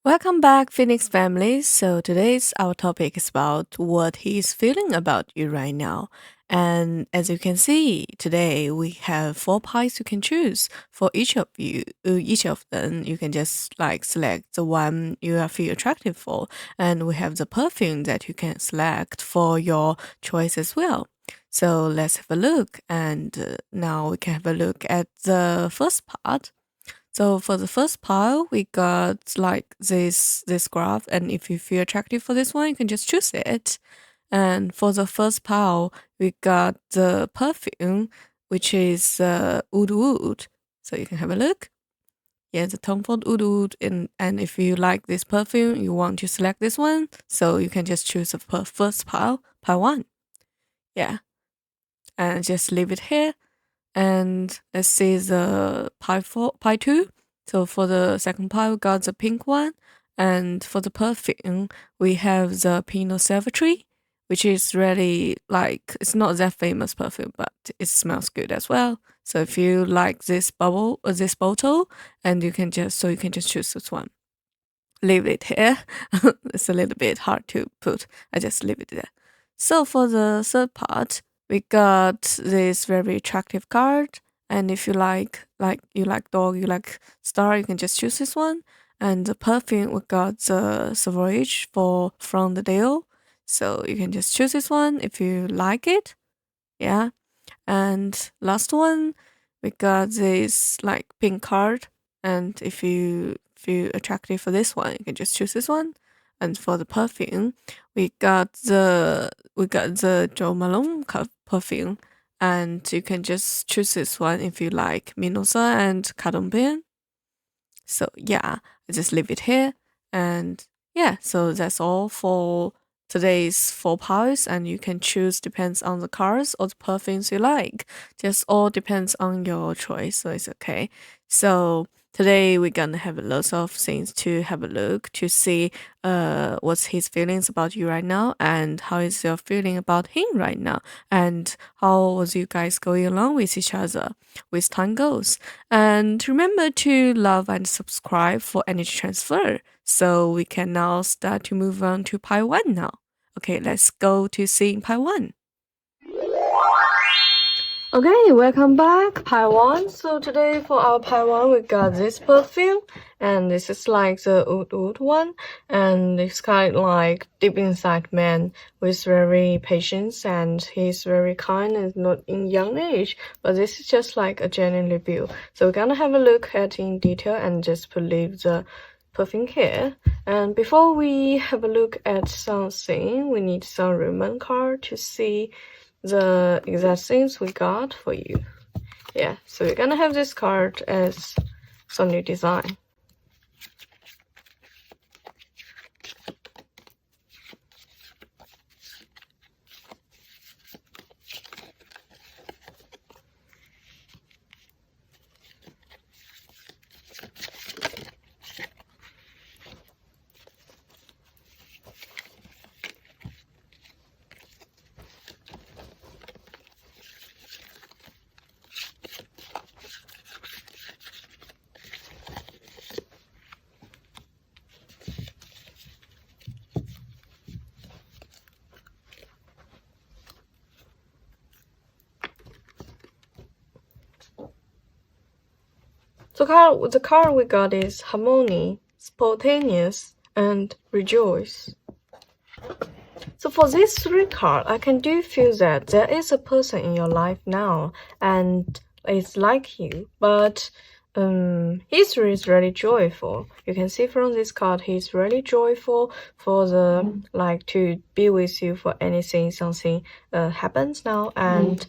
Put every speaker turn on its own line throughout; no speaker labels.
Welcome back, Phoenix family. So today's our topic is about what he's feeling about you right now. And as you can see, today we have four pies you can choose for each of you. Each of them, you can just like select the one you feel attractive for, and we have the perfume that you can select for your choice as well. So let's have a look, and now we can have a look at the first part. So for the first pile, we got like this graph, and if you feel attractive for this one, you can just choose it. And for the first pile, we got the perfume, which is oud oud. So you can have a look. Yeah, the Tom Ford oud oud, and if you like this perfume, you want to select this one, so you can just choose the first pile one. Yeah, and just leave it here. And let's see the pie two. So for the second pie, we got the pink one. And for the perfume, we have the Pinot Salvatore, which is really like, it's not that famous perfume, but it smells good as well. So if you like this this bottle, and you can just choose this one. Leave it here. It's a little bit hard to put. I just leave it there. So for the third part, we got this very attractive card. And if you you like dog, you like star, you can just choose this one. And the perfume, we got the Sauvage from the deal. So you can just choose this one if you like it. Yeah. And last one, we got this like pink card. And if you feel attractive for this one, you can just choose this one. And for the perfume, we got the Jo Malone perfume. And you can just choose this one if you like Mimosa and Cadombian. So yeah, I just leave it here. And yeah, so that's all for today's four piles, and you can choose depends on the cars or the perfumes you like. Just all depends on your choice, so it's okay. So today we're gonna have lots of things to have a look to see what's his feelings about you right now, and how is your feeling about him right now, and how was you guys going along with each other with time goes. And remember to love and subscribe for energy transfer. So we can now start to move on to pie one now. Okay, let's go to seeing pie one. Okay, welcome back, pie one. So today for our pie one, we got this perfume, and this is like the oud one, and it's kind of like deep inside man with very patience, and he's very kind and not in young age, but this is just like a genuine review. So we're gonna have a look at in detail and just leave the perfume here. And before we have a look at something, we need some Roman card to see the exact things we got for you. Yeah, so we're gonna have this card as some new design. The card we got is harmony, spontaneous, and rejoice. So for these three cards, I can do feel that there is a person in your life now, and it's like you, but he's really joyful. You can see from this card, he's really joyful for the like to be with you for anything, something happens now, and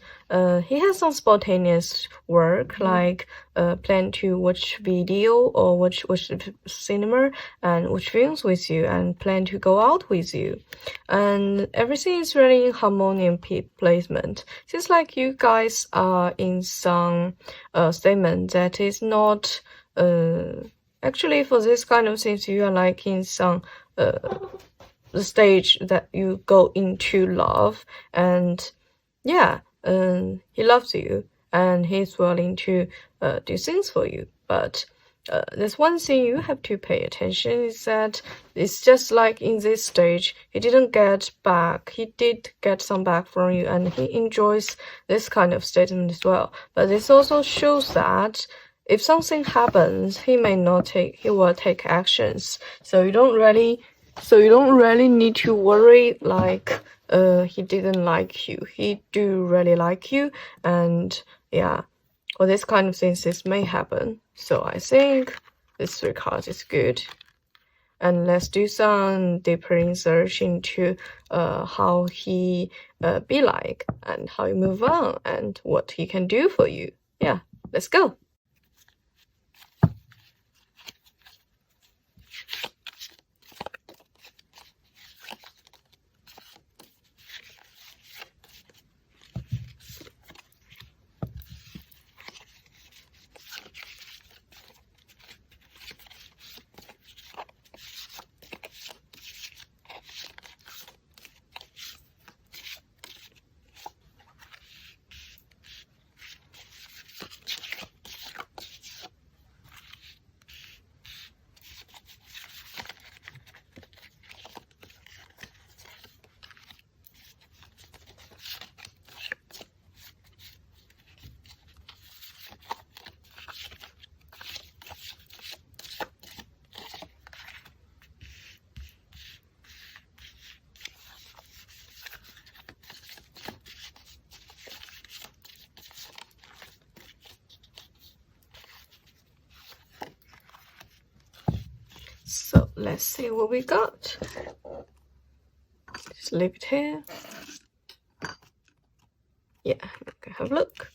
he has some spontaneous work, like plan to watch video or watch cinema and watch films with you, and plan to go out with you, and everything is really in harmony and placement. Seems like you guys are in some statement that is not actually for this kind of things. You are like in some the stage that you go into love, and yeah, he loves you and he's willing to do things for you, but there's one thing you have to pay attention is that it's just like in this stage, he didn't get back. He did get some back from you, and he enjoys this kind of statement as well. But this also shows that if something happens, he will take actions. So you don't really need to worry like he didn't like you. He do really like you, and yeah. Or this kind of things, this may happen. So I think this 3 cards is good. And let's do some deeper research into how he be like and how you move on and what he can do for you. Yeah, let's go. So let's see what we got. Just leave it here. Yeah, okay, have a look.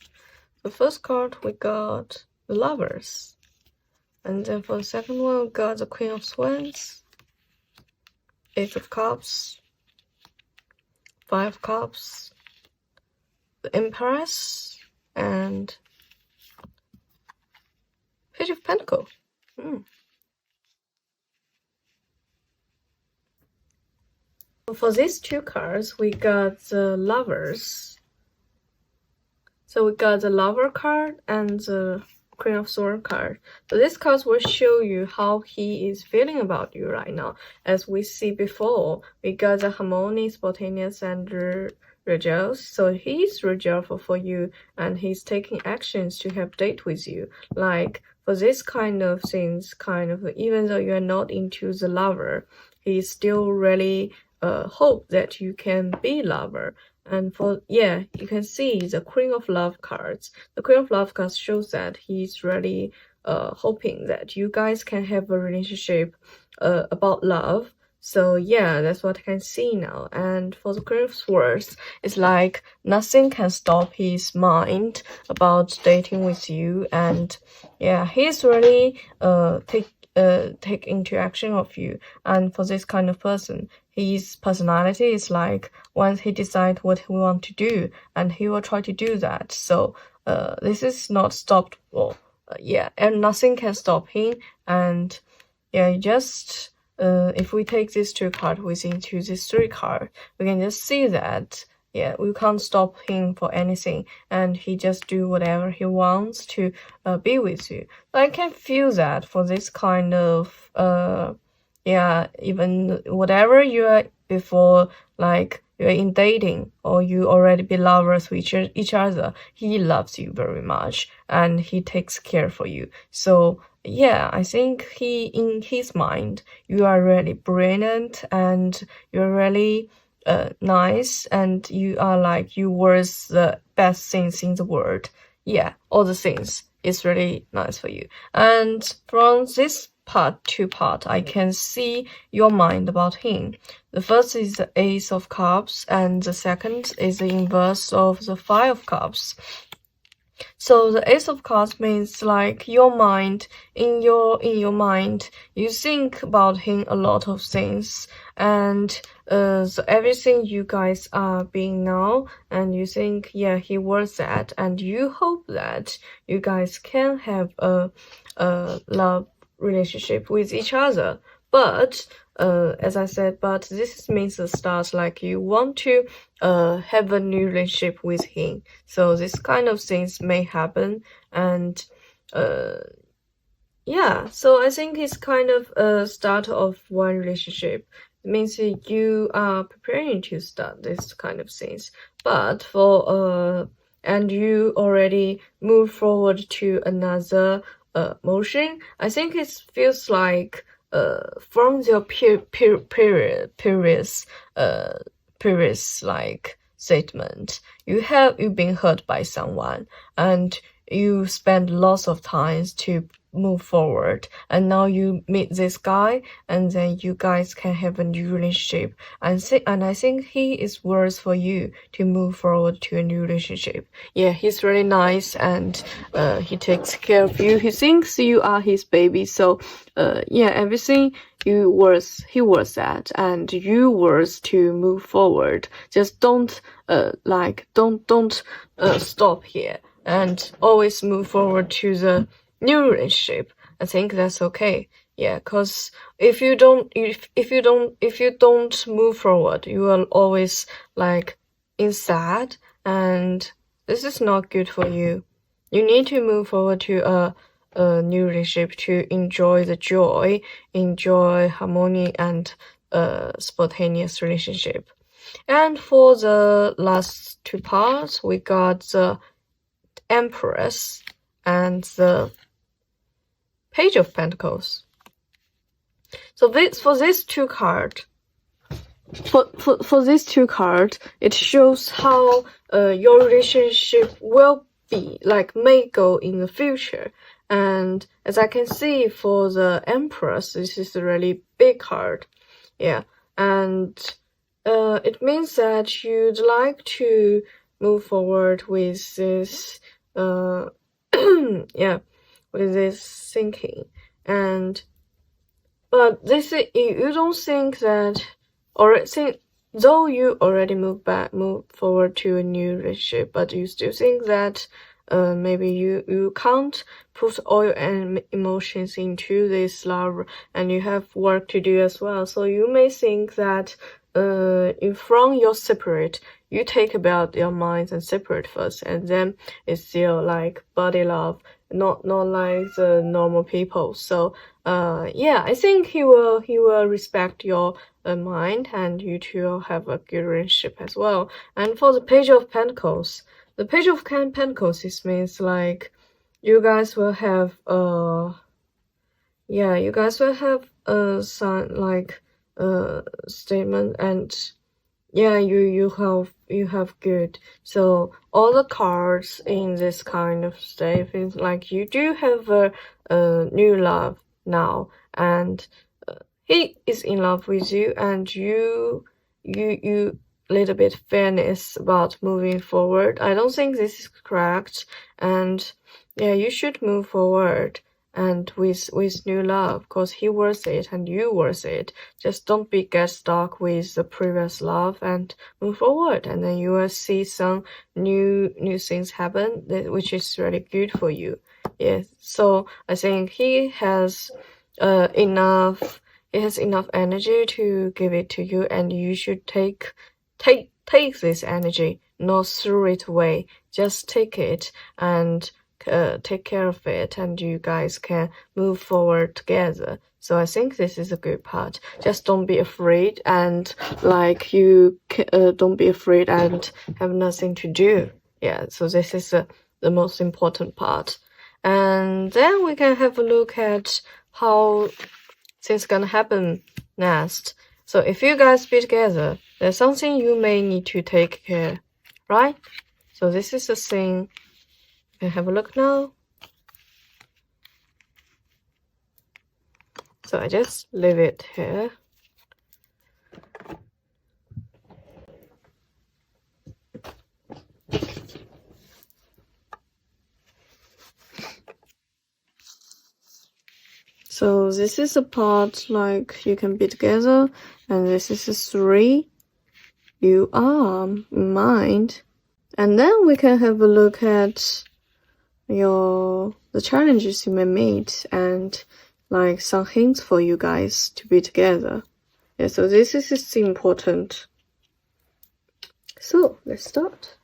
The first card we got the Lovers. And then for the second one, we got the Queen of Swords, Ace of Cups, 5 of Cups, the Empress, and Page of Pentacles. For these 2 cards, we got the Lovers. So we got the Lover card and the Queen of Swords card. So these cards will show you how he is feeling about you right now. As we see before, we got the harmony, spontaneous, and rejoice. So he's rejoiceful for you, and he's taking actions to have date with you. Like for this kind of things, even though you are not into the lover, he still really hope that you can be lover. And you can see the Queen of Love cards. The Queen of Love cards shows that he's really hoping that you guys can have a relationship about love. So yeah, that's what I can see now. And for the Queen of Swords, it's like nothing can stop his mind about dating with you. And yeah, he's really take into action of you. And for this kind of person, his personality is like once he decides what he want to do, and he will try to do that. So this is not stopped. And nothing can stop him. And yeah, just if we take these 2 cards into this 3 card, we can just see that we can't stop him for anything, and he just do whatever he wants to be with you. I can feel that for this kind of even whatever you are before, like you're in dating or you already be lovers with each other, he loves you very much and he takes care for you. So yeah, I think in his mind, you are really brilliant and you're really nice, and you are like you worth the best things in the world. Yeah, all the things. It's really nice for you. And from this part to part, I can see your mind about him. The first is the Ace of Cups, and the second is the inverse of the 5 of Cups. So the Ace of Cups means like your mind, in your mind, you think about him a lot of things, and so everything you guys are being now, and you think, yeah, he worth that, and you hope that you guys can have a love relationship with each other. But as I said, but this means the start, like you want to have a new relationship with him. So this kind of things may happen, and Yeah, so I think it's kind of a start of one relationship. It means that you are preparing to start this kind of things. But and you already move forward to another motion. I think it feels like from your previous uh previous like statement, you've been hurt by someone and you spend lots of times to move forward, and now you meet this guy and then you guys can have a new relationship, and I think he is worth for you to move forward to a new relationship. Yeah, he's really nice, and he takes care of you. He thinks you are his baby, so yeah, everything he was that, and you worth to move forward. Just don't stop here, and always move forward to the new relationship. I think that's okay. Yeah, cause if you don't move forward, you will always like inside, and this is not good for you. You need to move forward to a new relationship to enjoy the joy, enjoy harmony and spontaneous relationship. And for the last two parts, we got the Empress and the Page of Pentacles. So for these two cards, for these two cards, it shows how your relationship will be, like may go in the future. And as I can see for the Empress, this is a really big card. Yeah, and it means that you'd like to move forward with this yeah, with this thinking. And but this is, you don't think that, or think, though you already move forward to a new relationship, but you still think that maybe you can't put all your emotions into this love, and you have work to do as well. So you may think that from your separate, you take about your minds and separate first, and then it's still like body love, not like the normal people. So yeah, I think he will respect your mind, and you two will have a good relationship as well. And for the Page of Pentacles, the Page of Pentacles, this means like you guys will have yeah, you guys will have some like statement, and yeah, you have good. So all the cards in this kind of state is like you do have a new love now, and he is in love with you, and you little bit fairness about moving forward. I don't think this is correct, and yeah, you should move forward and with new love, cause he worth it and you worth it. Just don't get stuck with the previous love and move forward, and then you will see some new things happen, which is really good for you. Yes, so I think he has enough energy to give it to you, and you should take this energy, not throw it away. Just take it and take care of it, and you guys can move forward together. So I think this is a good part. Just don't be afraid, and like don't be afraid and have nothing to do. Yeah, so this is the most important part. And then we can have a look at how things gonna happen next. So if you guys be together, there's something you may need to take care, right? So this is the thing. You can have a look now. So I just leave it here. So this is a part like you can be together, and this is a 3. You are mind. And then we can have a look at the challenges you may meet, and like some hints for you guys to be together. Yeah, so this is important. So let's start.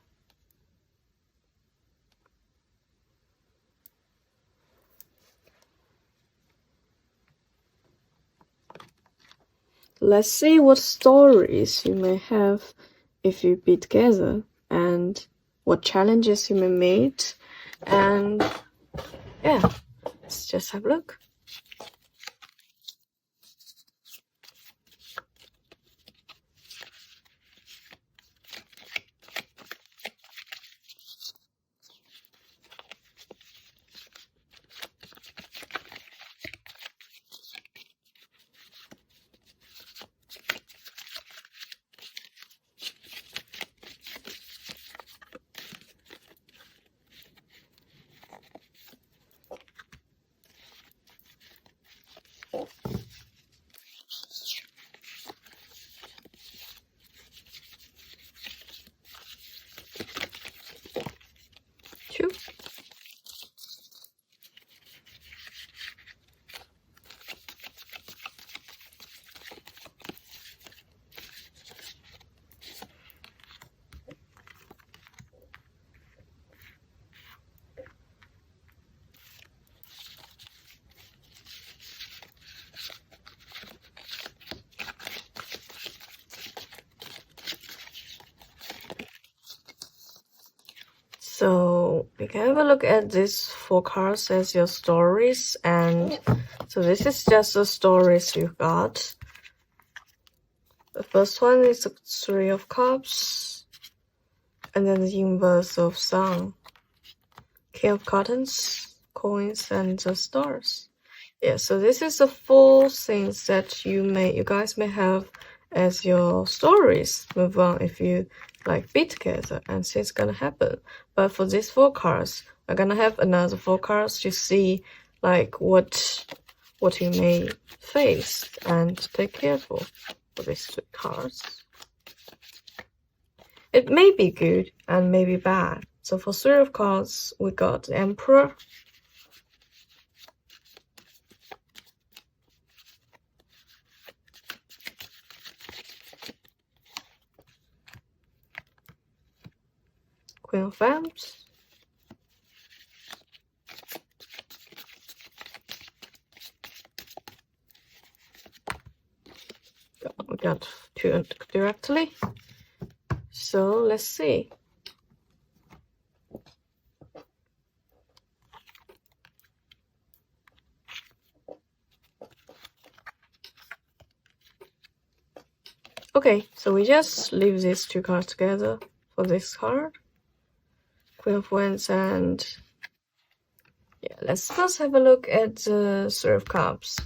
Let's see what stories you may have if you be together, and what challenges you may meet, and yeah, let's just have a look. Two. So we can have a look at these 4 cards as your stories, and so this is just the stories you got. The first one is the 3 of Cups, and then the inverse of Sun, King of Coins, Coins, and the Stars. Yeah, so this is the 4 things that you guys may have as your stories. Move on if you like be together and see it's gonna happen. But for these 4 cards, we're gonna have another 4 cards to see like what you may face and take careful for these 2 cards. It may be good and may be bad. So for 3 of cards, we got the Emperor, Queen of Wands, we got 2 directly. So let's see. Okay, so we just leave these 2 cards together for this card. Queen of Wands, and yeah, let's first have a look at the 3 of Cups.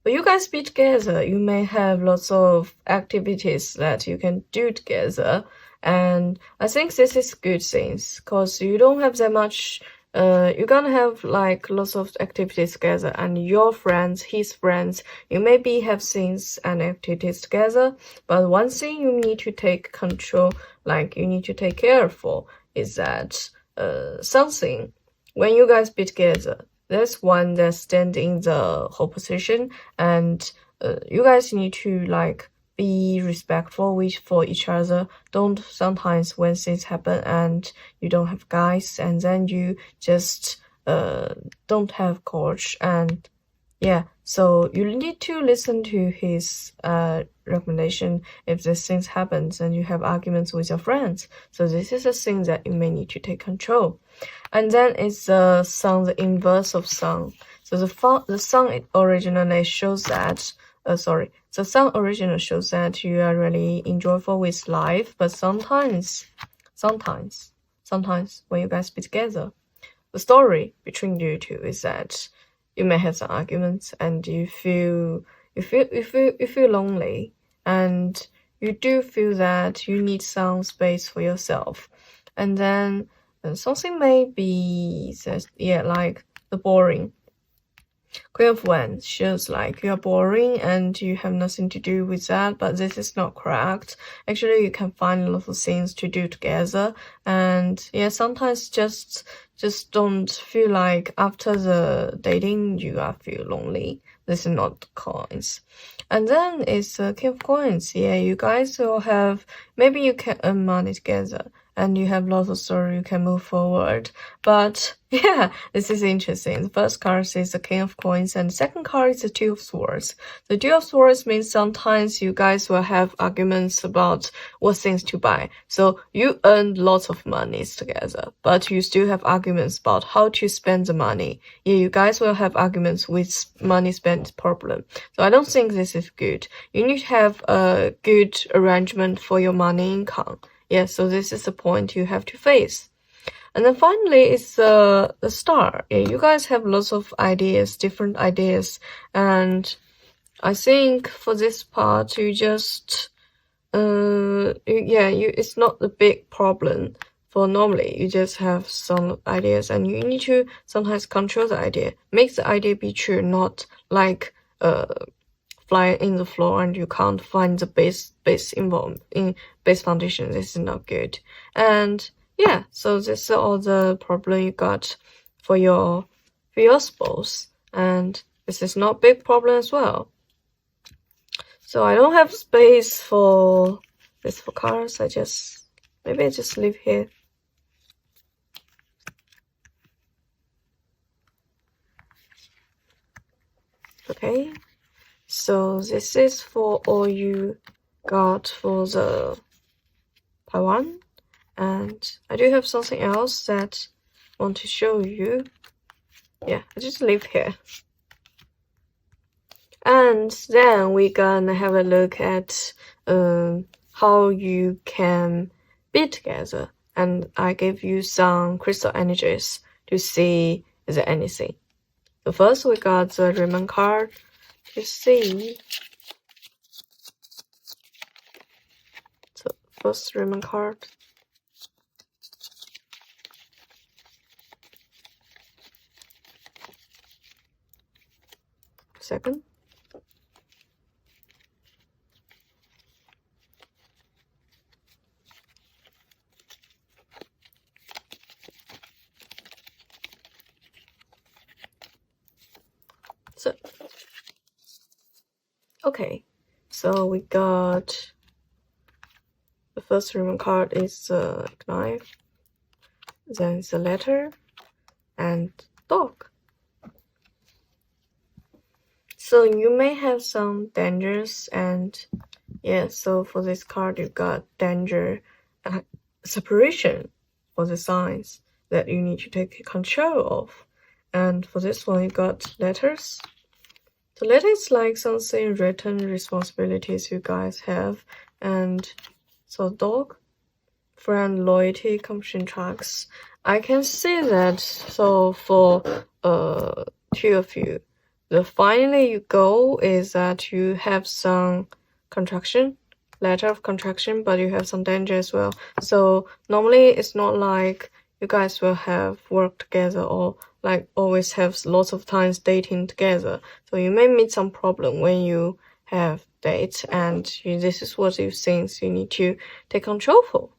When you guys be together, you may have lots of activities that you can do together, and I think this is good things because you don't have that much. You're gonna have like lots of activities together, and your friends, his friends, you maybe have things and activities together. But one thing you need to take control, like you need to take care for, is that something when you guys be together, there's one that stand in the whole position, and you guys need to like be respectful for each other. Don't sometimes when things happen and you don't have guys, and then you just don't have courage, and yeah, so you need to listen to his recommendation if these things happens and you have arguments with your friends. So this is a thing that you may need to take control. And then it's the Sun, the inverse of Sun. So the Sun originally shows that the Sun originally shows that you are really enjoyable with life, but sometimes when you guys be together, the story between you two is that you may have some arguments and you feel lonely, and you do feel that you need some space for yourself. And then something may be like the boring. Queen of Wands shows like you are boring and you have nothing to do with that, but this is not correct. Actually, you can find a lot of things to do together, and yeah, sometimes just don't feel like after the dating you are feel lonely. This is not coins. And then it's King of Coins. Yeah, you guys will have, maybe you can earn money together, and you have lots of story, you can move forward. But yeah, this is interesting. The first card is the King of Coins, and the second card is the Two of Swords. The Two of Swords means sometimes you guys will have arguments about what things to buy. So you earn lots of monies together, but you still have arguments about how to spend the money. Yeah, you guys will have arguments with money spent problem. So I don't think this is good. You need to have a good arrangement for your money income. Yeah, so this is the point you have to face. And then finally, it's the star. Yeah, you guys have lots of ideas, different ideas. And I think for this part, you just, it's not a big problem. For normally, you just have some ideas and you need to sometimes control the idea. Make the idea be true, not like, fly in the floor and you can't find the base involved in base foundation. This is not good. And yeah, so this is all the problem you got for your spouse, and this is not big problem as well. So I don't have space for this for cards. Maybe I just leave here. Okay, so this is for all you got for the Taiwan. And I do have something else that I want to show you. Yeah, I just leave here. And then we're gonna have a look at how you can be together. And I give you some crystal energies to see is there anything. So first we got the Raymond card to see. So first Raymond card. Second. So, okay, so we got the first Raymond card is the knife, then the letter, and dog. So you may have some dangers, and yeah, so for this card you got danger, separation for the signs that you need to take control of. And for this one you got letters. The letter is like something written responsibilities you guys have. And so dog, friend, loyalty, competition tracks. I can see that. So for two of you, the finally you goal is that you have some contraction, letter of contraction, but you have some danger as well. So normally it's not like you guys will have work together or like always have lots of times dating together. So you may meet some problem when you have dates, and this is what you think you need to take control for.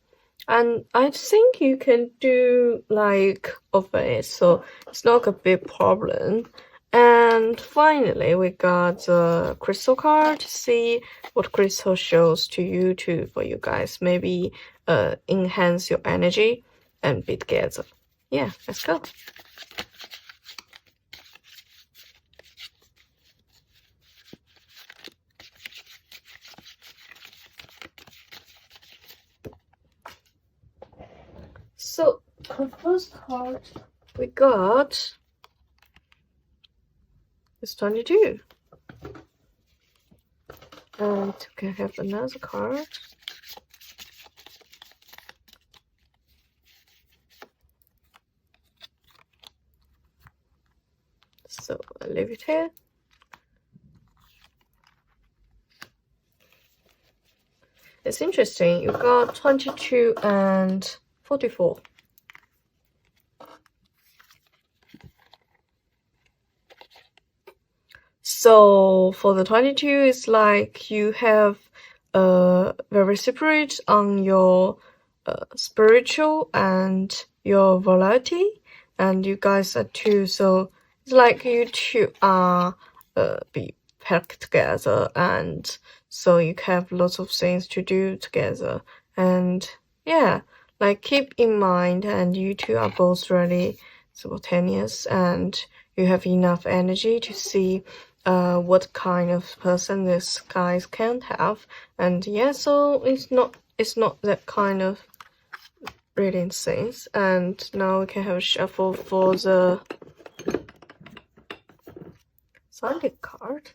And I think you can do like often it, so it's not a big problem. And finally, we got the crystal card to see what crystal shows to you too for you guys. Maybe enhance your energy and be together. Yeah, let's go. So the first card we got is 22. And we can have another card. So I leave it here. It's interesting. You got 22 and 44. So for the 22, it's like you have very separate on your spiritual and your variety, and you guys are two. So it's like you two are be packed together, and so you have lots of things to do together. And yeah, like keep in mind, and you two are both really spontaneous, and you have enough energy to see what kind of person this guy can have. And yeah, so it's not that kind of reading things. And now we can have a shuffle for the psychic card.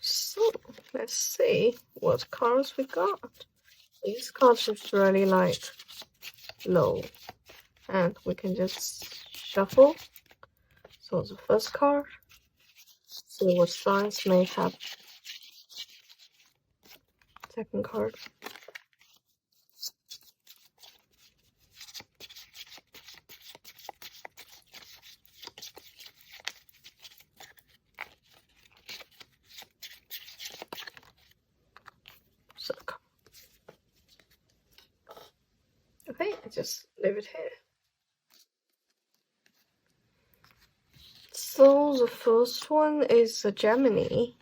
So let's see what cards we got. These cards is really like low, and we can just shuffle. So the first card, see what signs may have. Second card. Third card. Okay, just leave it here. So the first one is the Gemini.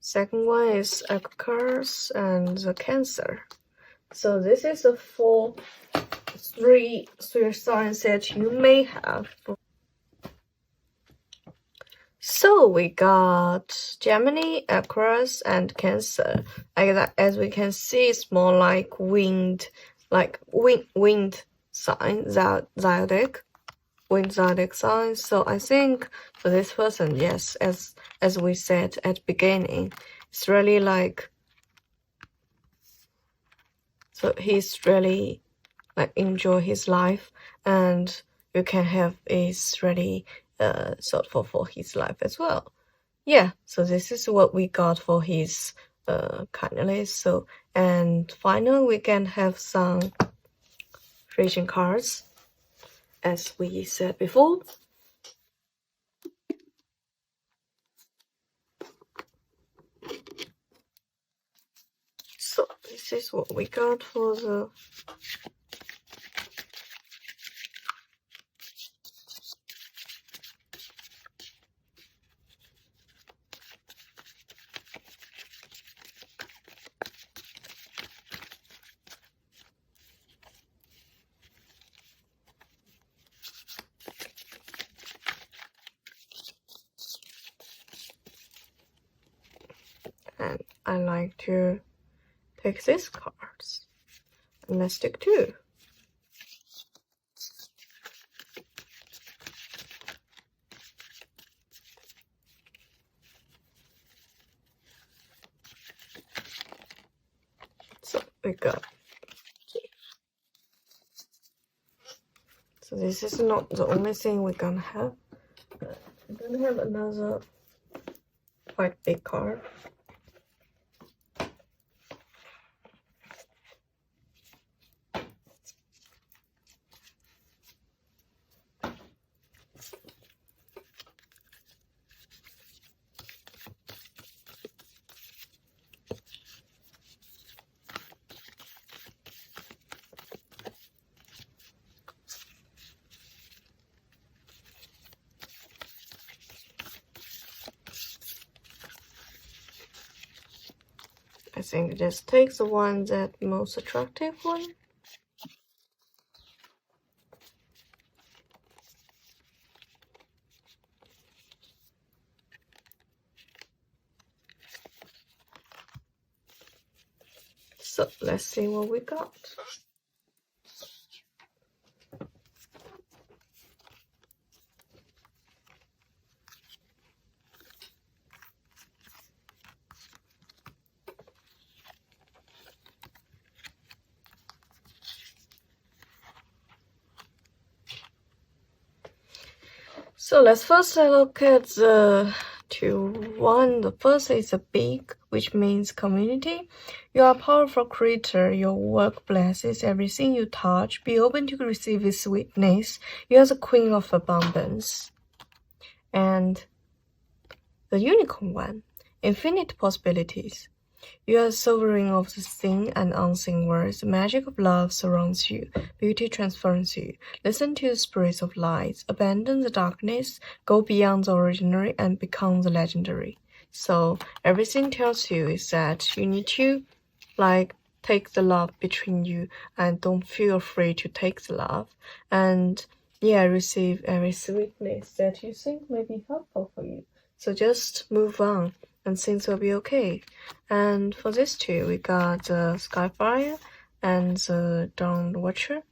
Second one is Aquarius and the Cancer. So this is the three signs that you may have. So we got Gemini, Aquarius, and Cancer. As we can see, it's more like wind sign, zodiac, wind zodiac signs. So I think for this person, yes, as we said at the beginning, it's really like, so he's really like enjoy his life, and you can have is really thoughtful for his life as well. Yeah, so this is what we got for his kindness. So, and finally we can have some Frisian cards, as we said before. So this is what we got for the and I like to take these cards, and let's take two. So we got. So this is not the only thing we're gonna have. We're gonna have another quite big card. I think just take the one that most attractive one. So let's see what we got. So let's first look at the one. The first is a big, which means community. You are a powerful creator. Your work blesses everything you touch. Be open to receive His sweetness. You are the queen of abundance. And the unicorn one, infinite possibilities. You are sovereign of the seen and unseen worlds. The magic of love surrounds you. Beauty transforms you. Listen to the spirits of light. Abandon the darkness. Go beyond the ordinary and become the legendary. So everything tells you is that you need to like take the love between you and don't feel afraid to take the love. And yeah, receive every sweetness that you think may be helpful for you. So just move on and things will be okay. And for this two, we got the Skyfire and the Dawn Watcher.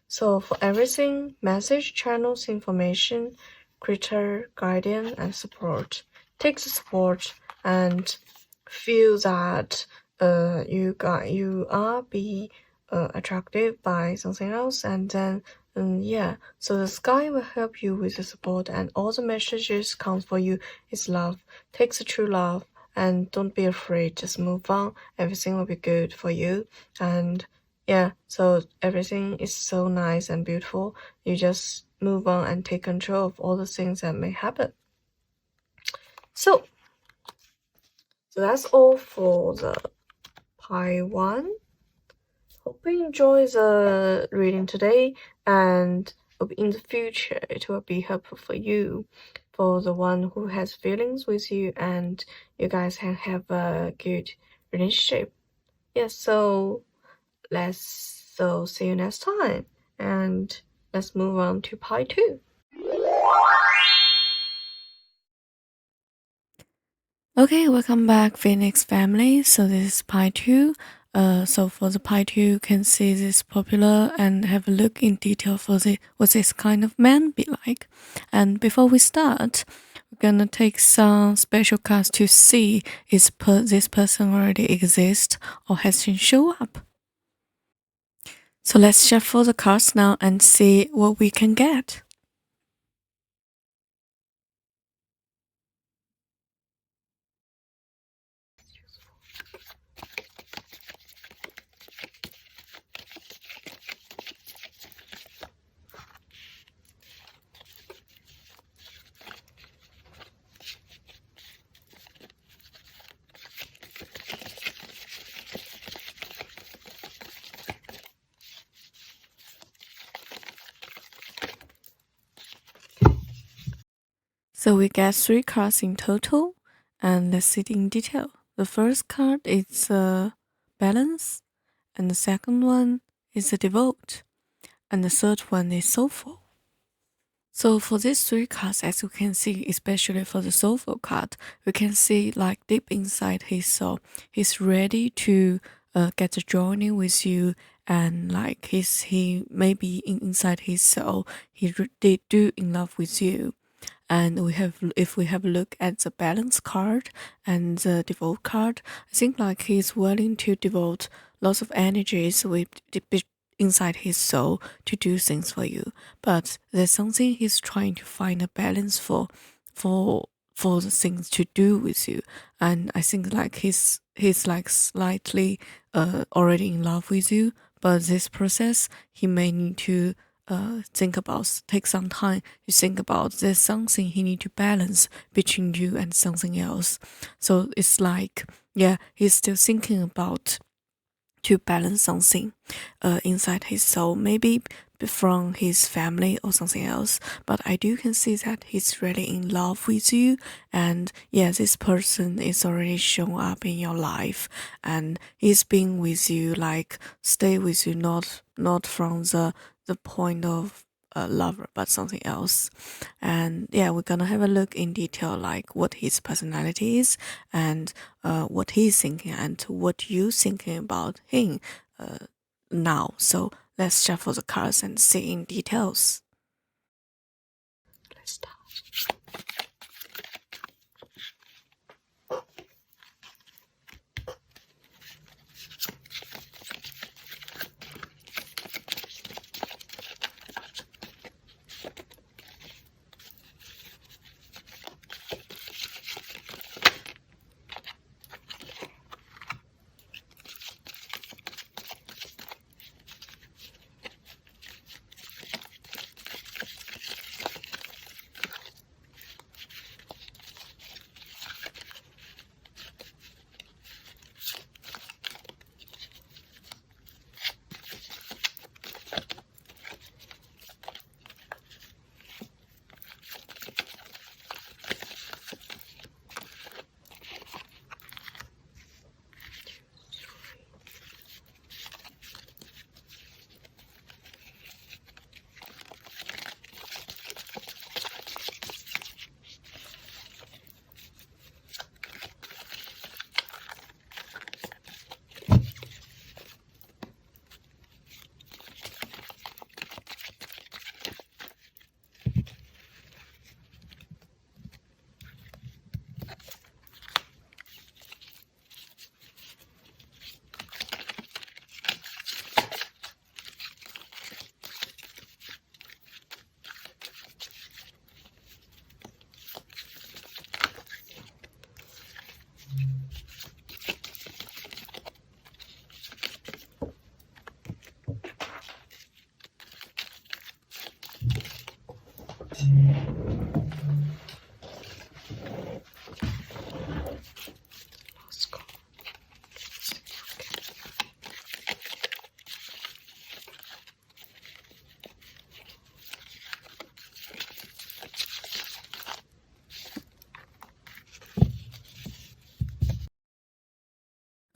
So for everything, message, channels, information, creator, guardian, and support. Take the support and feel that you are be attracted by something else, and then yeah, so the sky will help you with the support, and all the messages count for you is love. Take the true love and don't be afraid, just move on, everything will be good for you. And yeah, so everything is so nice and beautiful. You just move on and take control of all the things that may happen. So that's all for the pie one. Hope you enjoy the reading today, and hope in the future it will be helpful for you, for the one who has feelings with you, and you guys can have a good relationship. Yeah, so see you next time, and let's move on to pie 2. Okay, welcome back, Phoenix family. So this is pie 2. So for the pie 2, you can see this popular and have a look in detail for the what this kind of man be like. And before we start, we're gonna take some special cards to see is this person already exist or has been show up. So let's shuffle the cards now and see what we can get. So we get 3 cards in total, and let's see it in detail. The first card is balance, and the second one is a devote, and the third one is soulful. So for these 3 cards, as you can see, especially for the soulful card, we can see like deep inside his soul, he's ready to get a journey with you, and like he maybe inside his soul, they do in love with you. And if we have a look at the balance card and the devote card, I think like he's willing to devote lots of energies with inside his soul to do things for you. But there's something he's trying to find a balance for for the things to do with you. And I think like he's like slightly already in love with you, but this process he may need to take some time to think about there's something he need to balance between you and something else. So it's like, yeah, he's still thinking about to balance something inside his soul, maybe from his family or something else. But I do can see that he's really in love with you, and yeah, this person is already shown up in your life, and he's been with you, like stay with you, not from the point of a lover, but something else. And yeah, we're gonna have a look in detail, like what his personality is, and what he's thinking, and what you thinking about him now. So let's shuffle the cards and see in details. Let's start.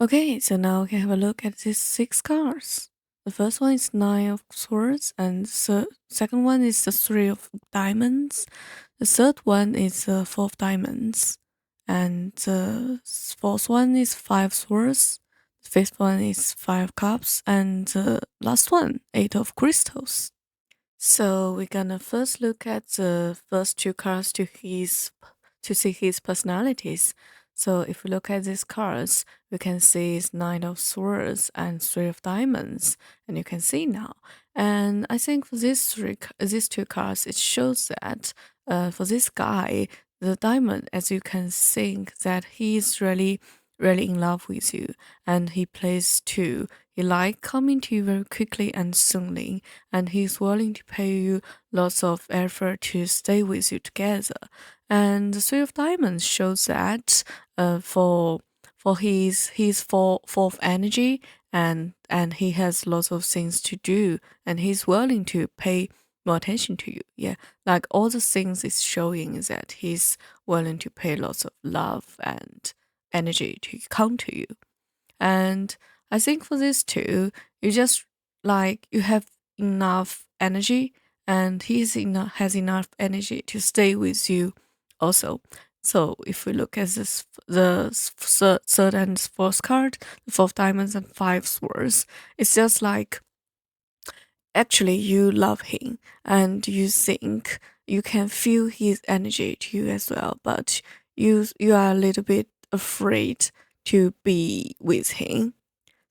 Okay, so now we can have a look at these six cards. The first one is Nine of Swords, and the second one is the Three of Diamonds. The third one is the Four of Diamonds, and the fourth one is Five Swords. The fifth one is Five Cups, and the last one, Eight of Crystals. So we're gonna first look at the first two cards to see his personalities. So if we look at these cards, we can see it's Nine of Swords and Three of Diamonds, and you can see now. And I think for these two cards, it shows that for this guy, the diamond, as you can think that he's really in love with you, and he plays too. He like coming to you very quickly and soonly, and he's willing to pay you lots of effort to stay with you together. And the Three of Diamonds shows that for his full of energy, and he has lots of things to do, and he's willing to pay more attention to you. Yeah, like all the things is showing is that he's willing to pay lots of love and energy to come to you. And I think for this too, you just like you have enough energy, and has enough energy to stay with you also. So if we look at third and fourth card, the four of diamonds and five swords, it's just like actually you love him, and you think you can feel his energy to you as well, but you are a little bit afraid to be with him,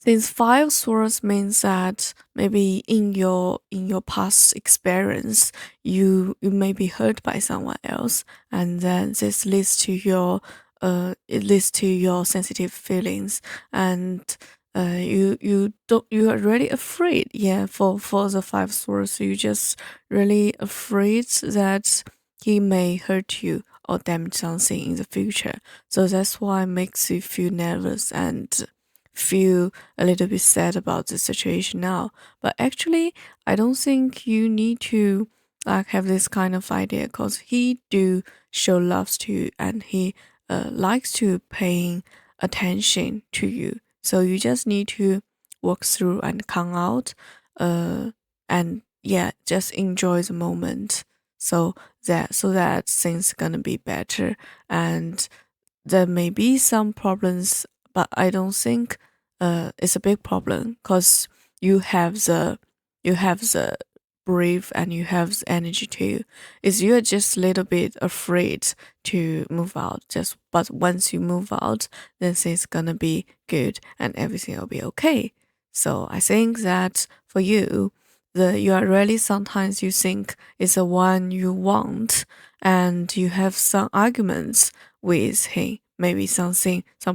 since five swords means that maybe in your past experience, you may be hurt by someone else, and then this leads to your it leads to your sensitive feelings, and you are really afraid. Yeah, for the five swords, you just really afraid that he may hurt you or damage something in the future. So that's why it makes you feel nervous and feel a little bit sad about the situation now. But actually, I don't think you need to like have this kind of idea, because he do show loves to you, and he likes to paying attention to you. So you just need to walk through and come out, and yeah, just enjoy the moment. So that things gonna be better, and there may be some problems, but I don't think it's a big problem, because you have the you have the brave, and you have the energy too. Is you're just a little bit afraid to move out. Just but once you move out, then things gonna be good and everything will be okay. So I think that for you, you are really sometimes you think it's the one you want, and you have some arguments with him, maybe some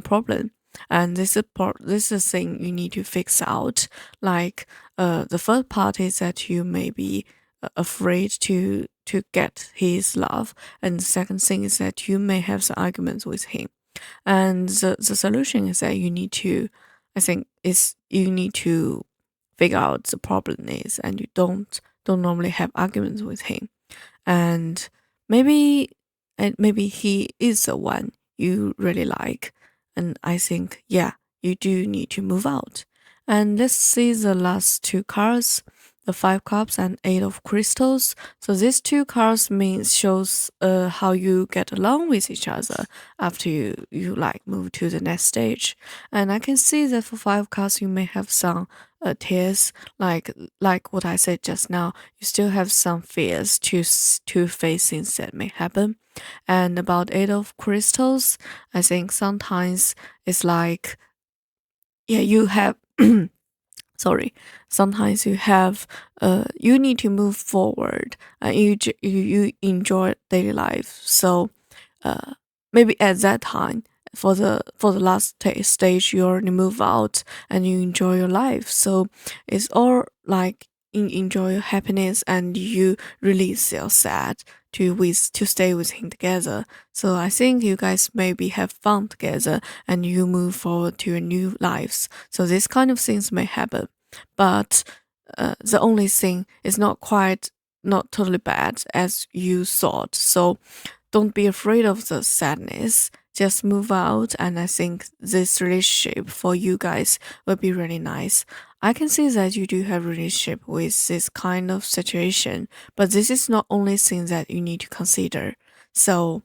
problem. And this is a thing you need to fix out. Like the first part is that you may be afraid to get his love, and the second thing is that you may have some arguments with him. And the solution is that you need to, I think, is you need to figure out the problem is, and you don't normally have arguments with him, and maybe maybe he is the one you really like, and I think yeah, you do need to move out. And let's see the last two cards, the five cups and eight of crystals. So these two cards means shows how you get along with each other after you like move to the next stage. And I can see that for five cards you may have some tears, like what I said just now. You still have some fears to face things that may happen. And about eight of crystals, I think sometimes it's like yeah, you have sorry, sometimes you have you need to move forward, and you enjoy daily life. So uh, maybe at that time, for the last stage, you already move out and you enjoy your life. So it's all like enjoy your happiness, and you release your sad to stay with him together. So I think you guys maybe have fun together, and you move forward to your new lives. So this kind of things may happen, but the only thing is not totally bad as you thought. So don't be afraid of the sadness. just move out, and I think this relationship for you guys will be really nice. I can see that you do have a relationship with this kind of situation, but this is not only thing that you need to consider. So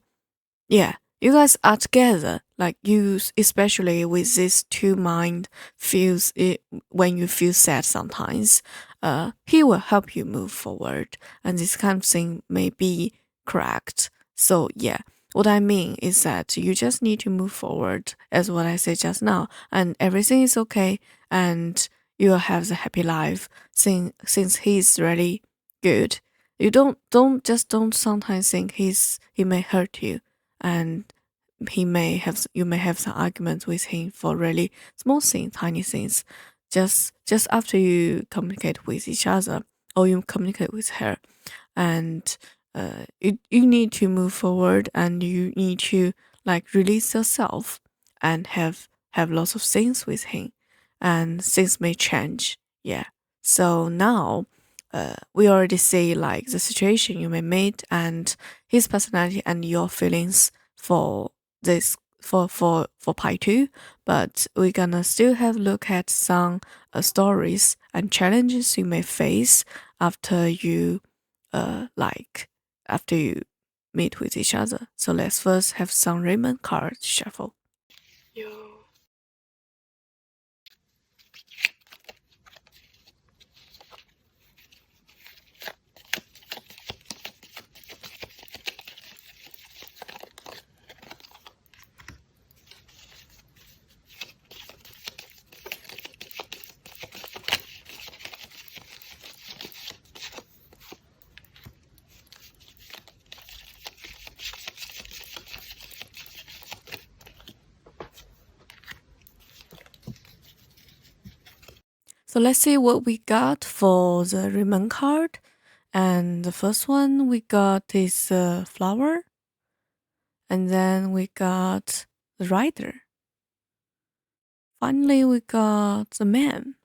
yeah, you guys are together. Like you, especially with this two mind feels it when you feel sad sometimes. He will help you move forward, and this kind of thing may be correct. So yeah, what I mean is that you just need to move forward, as what I said just now, and everything is okay, and you'll have the happy life. Since he's really good, you don't sometimes think he may hurt you, and you may have some arguments with him for really small things, tiny things. Just after you communicate with each other, or you communicate with her, and you need to move forward, and you need to like release yourself and have lots of things with him, and things may change. Yeah. So now we already see like the situation you may meet, and his personality and your feelings for this for part two, but we're gonna still have look at some stories and challenges you may face after you like after you meet with each other. So let's first have some Raymond cards shuffle. Yo. So let's see what we got for the Raymond card. And the first one we got is a flower, and then we got the rider. Finally, we got the man.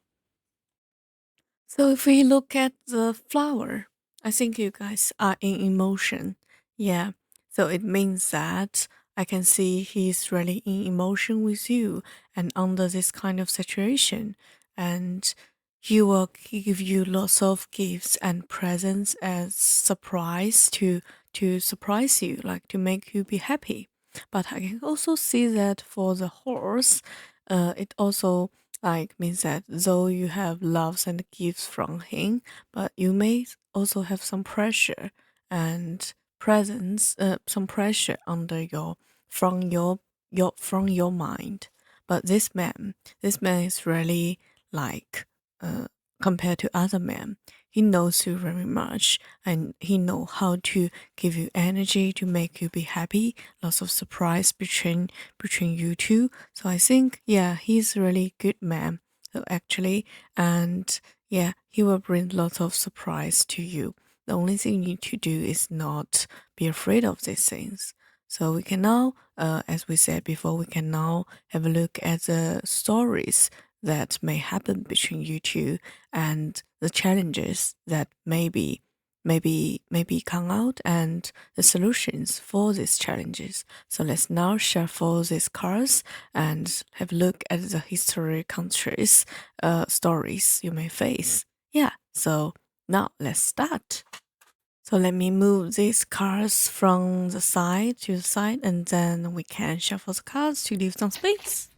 So if we look at the flower, I think you guys are in emotion. Yeah. So it means that I can see he's really in emotion with you and under this kind of situation. And he will give you lots of gifts and presents as surprise to surprise you, like to make you be happy. But I can also see that for the horse, it also like means that though you have loves and gifts from him, but you may also have some pressure and presence, some pressure under from your mind. But this man is really like compared to other men. He knows you very much, and he know how to give you energy to make you be happy. Lots of surprise between you two. So I think yeah, he's a really good man. So actually, and yeah, he will bring lots of surprise to you. The only thing you need to do is not be afraid of these things. So we can now, as we said before, we can now have a look at the stories that may happen between you two and the challenges that maybe come out and the solutions for these challenges. So let's now shuffle these cards and have a look at the history countries stories you may face. Yeah, so now let's start. So let me move these cards from the side to the side, and then we can shuffle the cards to leave some space.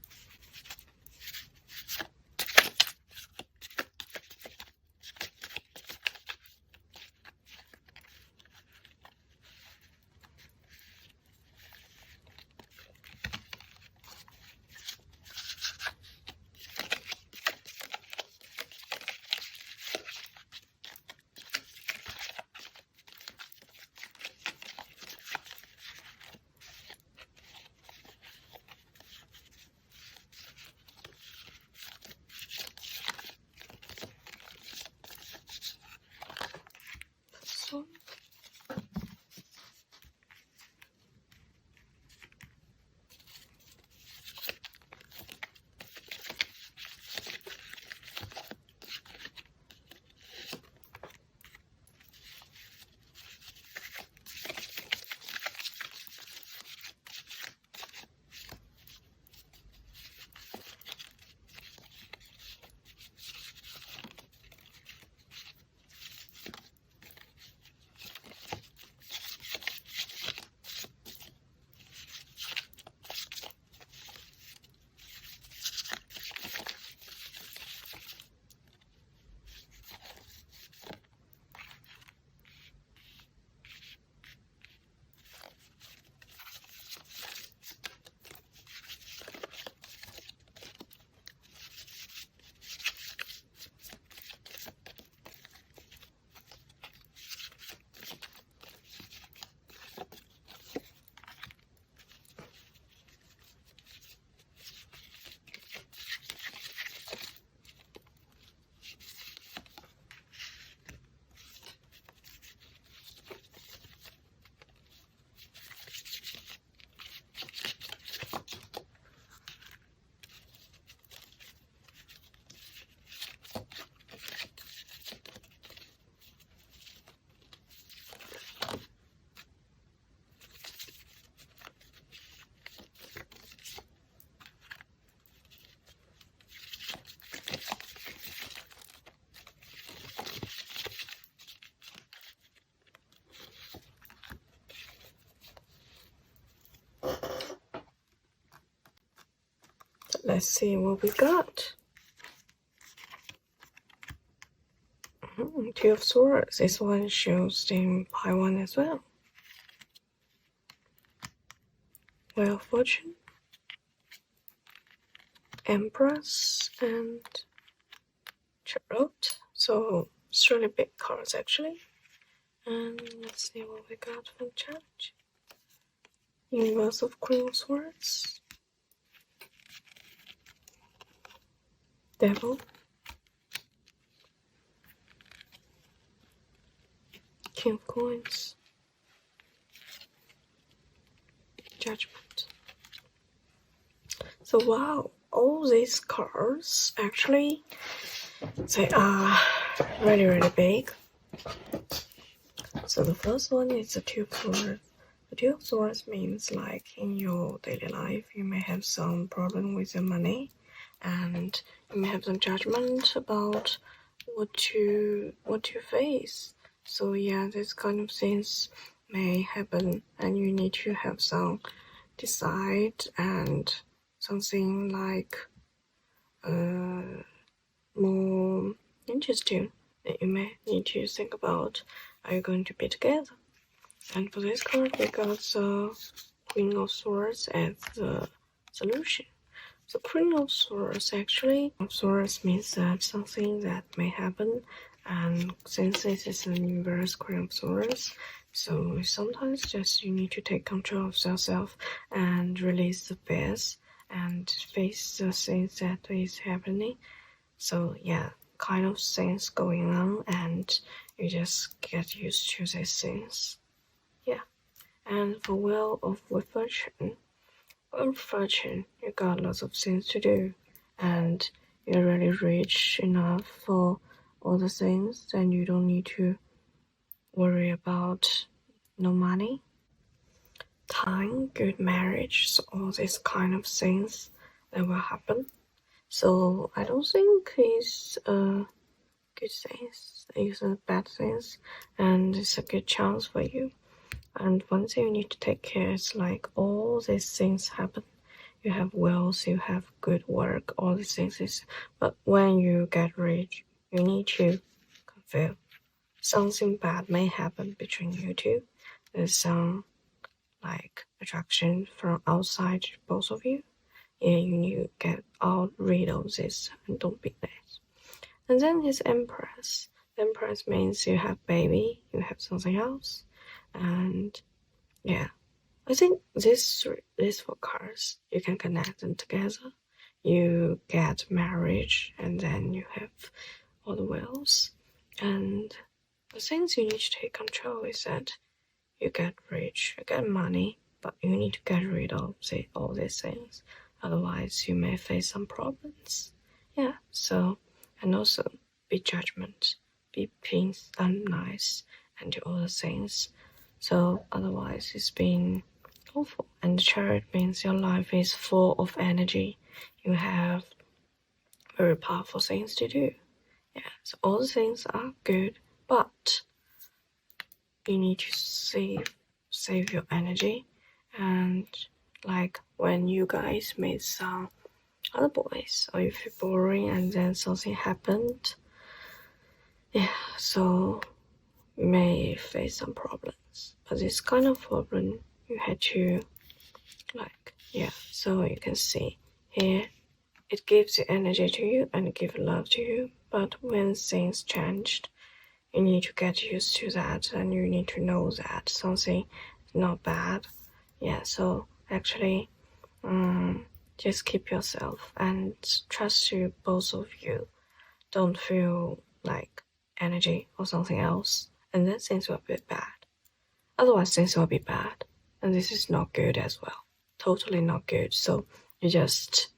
let's see what we got. Two of Swords. This one shows the pie one as well. Wheel of Fortune, Empress, and Chariot. So it's really big cards actually. And let's see what we got from challenge. Universe of Queen of Swords, Devil, King of Coins, Judgment. So wow, all these cards actually, they are really big. So the first one is the Two of Swords. The Two of Swords means like in your daily life you may have some problem with your money, and you may have some judgment about what to face. So yeah, this kind of things may happen, and you need to have some decide and something like more interesting that you may need to think about. Are you going to be together? And for this card, we got the Queen of Swords as the solution. The Queen of Swords actually, Swords means that something that may happen, and since this is a universe Queen of Swords, so sometimes just you need to take control of yourself and release the fears and face the things that is happening. So yeah, kind of things going on, and you just get used to these things. Yeah. And for Wheel of Fortune, you got lots of things to do, and you're really rich enough for all the things, and you don't need to worry about no money, time, good marriage, so all these kind of things that will happen. So I don't think it's good things, it's a bad things, and it's a good chance for you. And one thing you need to take care is like all these things happen. You have wealth, you have good work, all these things is, but when you get rich, you need to feel something bad may happen between you two. There's some like attraction from outside both of you. Yeah, you need to get rid of this and don't be nice. And then his Empress. Empress means you have baby, you have something else, and yeah. I think these four cards, you can connect them together. You get marriage, and then you have all the wills. And the things you need to take control is that you get rich, you get money, but you need to get rid of all these things. Otherwise, you may face some problems. Yeah, so, and also be judgment, be peace and nice, and do all the things. So otherwise, it's been awful. And the Chariot means your life is full of energy. You have very powerful things to do. Yeah, so all the things are good, but you need to save your energy. And like when you guys meet some other boys, or if you're boring and then something happened, yeah, so you may face some problems. But this kind of problem you had to like, yeah, so you can see here it gives the energy to you and give love to you, but when things changed, you need to get used to that, and you need to know that something is not bad. Yeah, so actually just keep yourself and trust you, both of you. Don't feel like energy or something else, and then things will be bad. Otherwise things will be bad, and this is not good as well. Totally not good. So you just,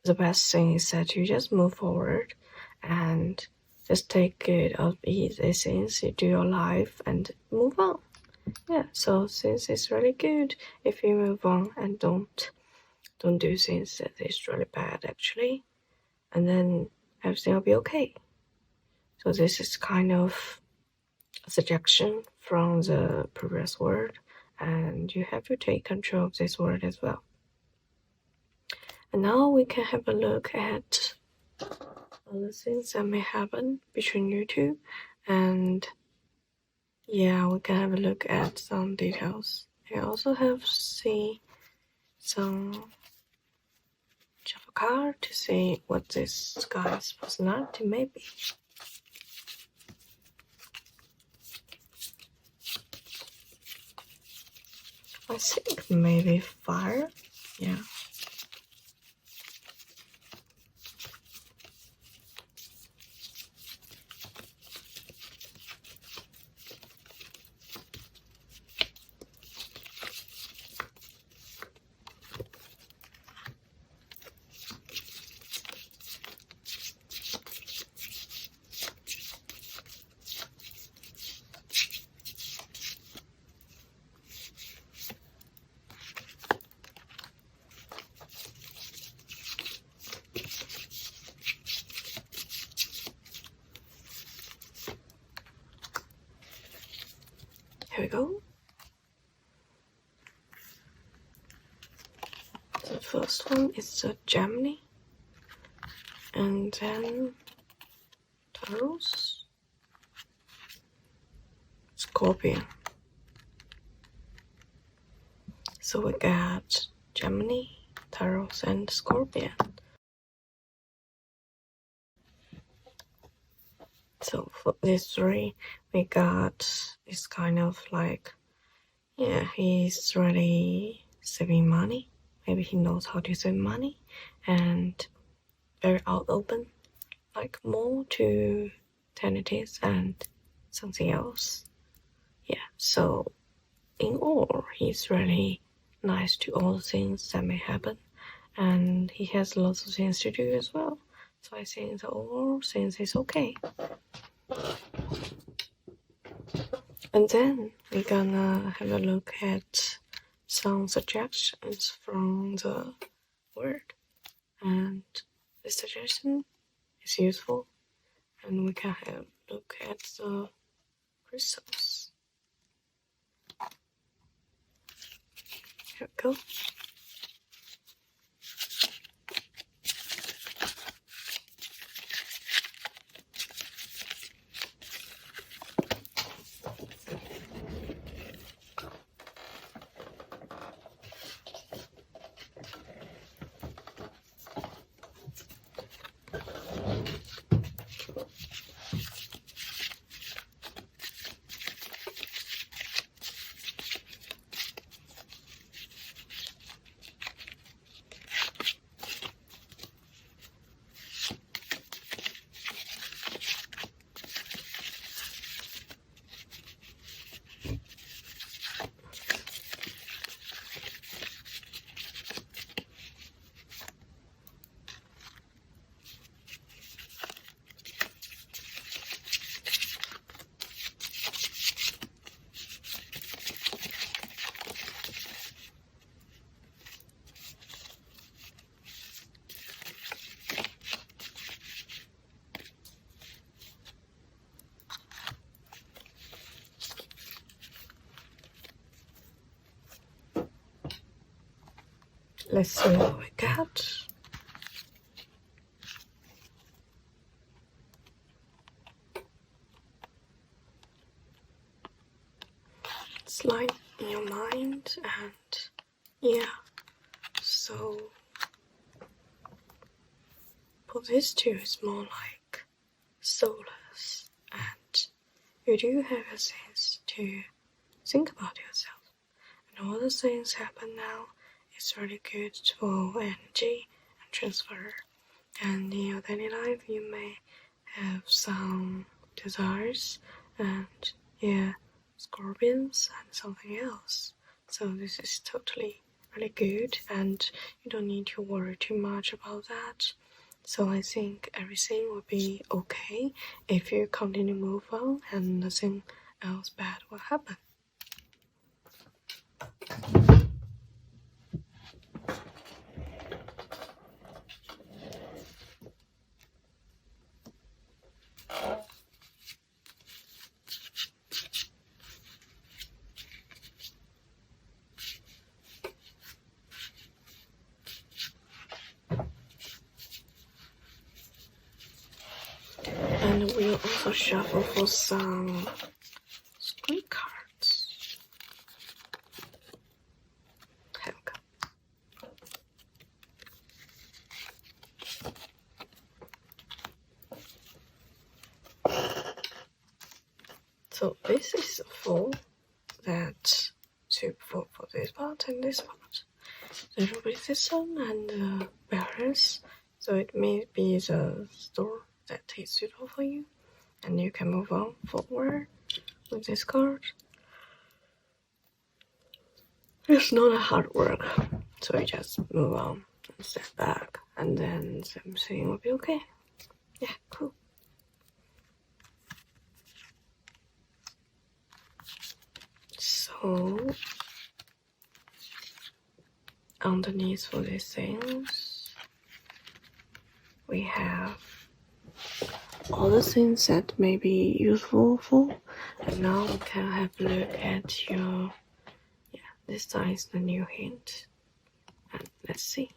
the best thing is that you just move forward and just take good of easy things, you do your life and move on. Yeah, so things is really good if you move on and don't do things that is really bad actually, and then everything will be okay. So this is kind of a suggestion from the previous word, and you have to take control of this word as well. And now we can have a look at other things that may happen between you two, and yeah, we can have a look at some details. I also have see some shuffle card to see what this guy's personality may be. I think maybe fire. Yeah. Here we go. The first one is the Gemini, and then Taurus, Scorpion. So we got Gemini, Taurus, and Scorpion. So for these three, we got this kind of like, yeah, he's really saving money. Maybe he knows how to save money, and very out open, like more to tendencies and something else. Yeah, so in all, he's really nice to all the things that may happen, and he has lots of things to do as well. So I think the overall things is okay. And then we're gonna have a look at some suggestions from the word, and the suggestion is useful, and we can have a look at the crystals. Here we go. Let's see what we got. Slide in your mind, and yeah, so for this two, it's more like soulless, and you do have a sense to think about yourself, and all the things happen now. It's really good for energy and transfer. And in your daily life, you may have some desires and yeah, scorpions and something else. So this is totally really good, and you don't need to worry too much about that. So I think everything will be okay if you continue move on and nothing else bad will happen. also shuffle for some screen cards. Here we go. So this is the four that for this part and this part. The Buddhism and the balance. So it may be the store that is suitable for you, and you can move on forward with this card. It's not a hard work, so you just move on and step back, and then everything will be okay. Yeah, cool. So underneath for these things, we have all the things that may be useful for. And now we can have a look at your, this time is the new hint. And let's see.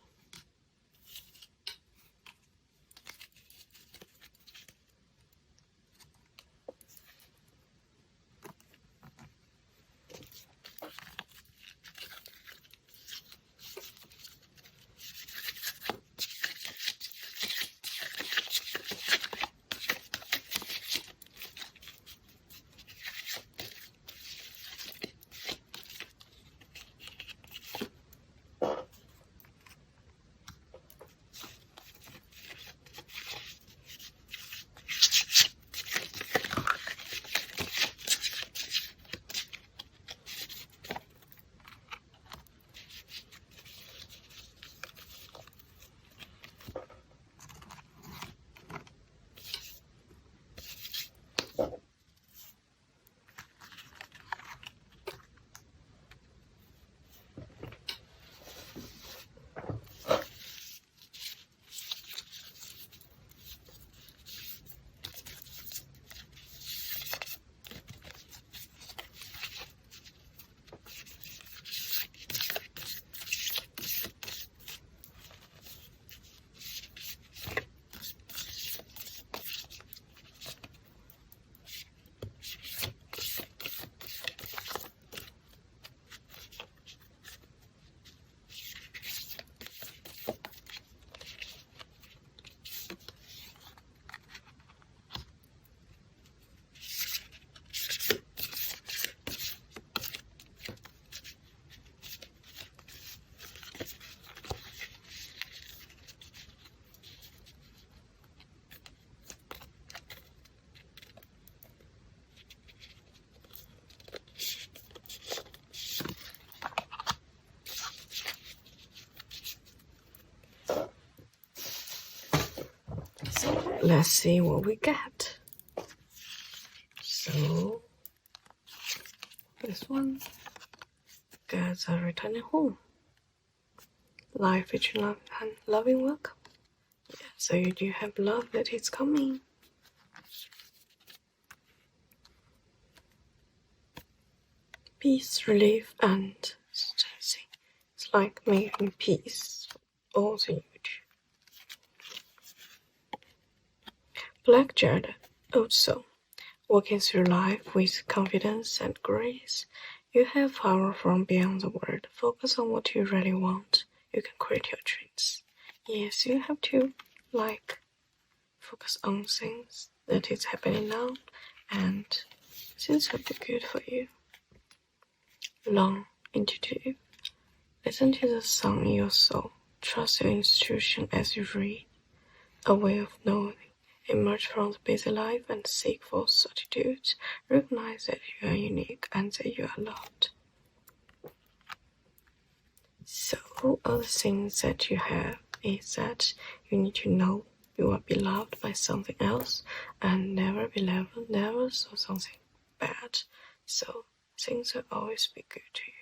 Let's see what we get. So this one gets a returning home. Life is love and loving welcome. Yeah, so you do have love that is coming. Peace, relief, and strengthening. It's like making peace for all the huge. Black Jade, also, walking through life with confidence and grace. You have power from beyond the world. Focus on what you really want. You can create your dreams. Yes, you have to, focus on things that is happening now, and things will be good for you. Long, intuitive. Listen to the sound in your soul. Trust your intuition as you read. A way of knowing. Emerge from the busy life and seek for solitude. Recognize that you are unique and that you are loved. So, all the things that you have is that you need to know you are beloved by something else and never be loved, never saw something bad. So, things will always be good to you.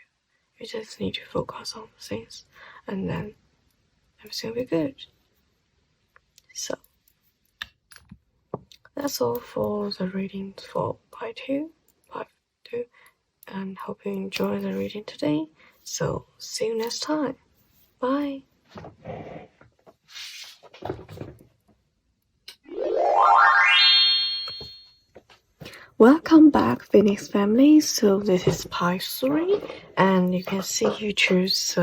You just need to focus on things and then everything will be good. So, that's all for the reading for part 2, and hope you enjoy the reading today. So, see you next time. Bye. back, Phoenix family. So this is pie 3, and you can see you choose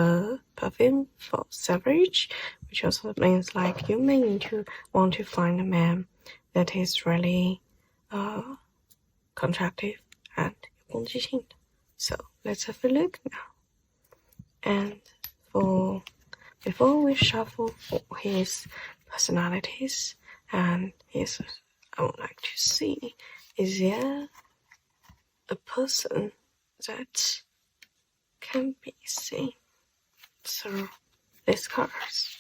perfume for Savage, which also means like you may need to want to find a man that is really contractive and 有攻击性的. So let's have a look now. And before we shuffle for his personalities and his, I would like to see, is there a person that can be seen through these cards?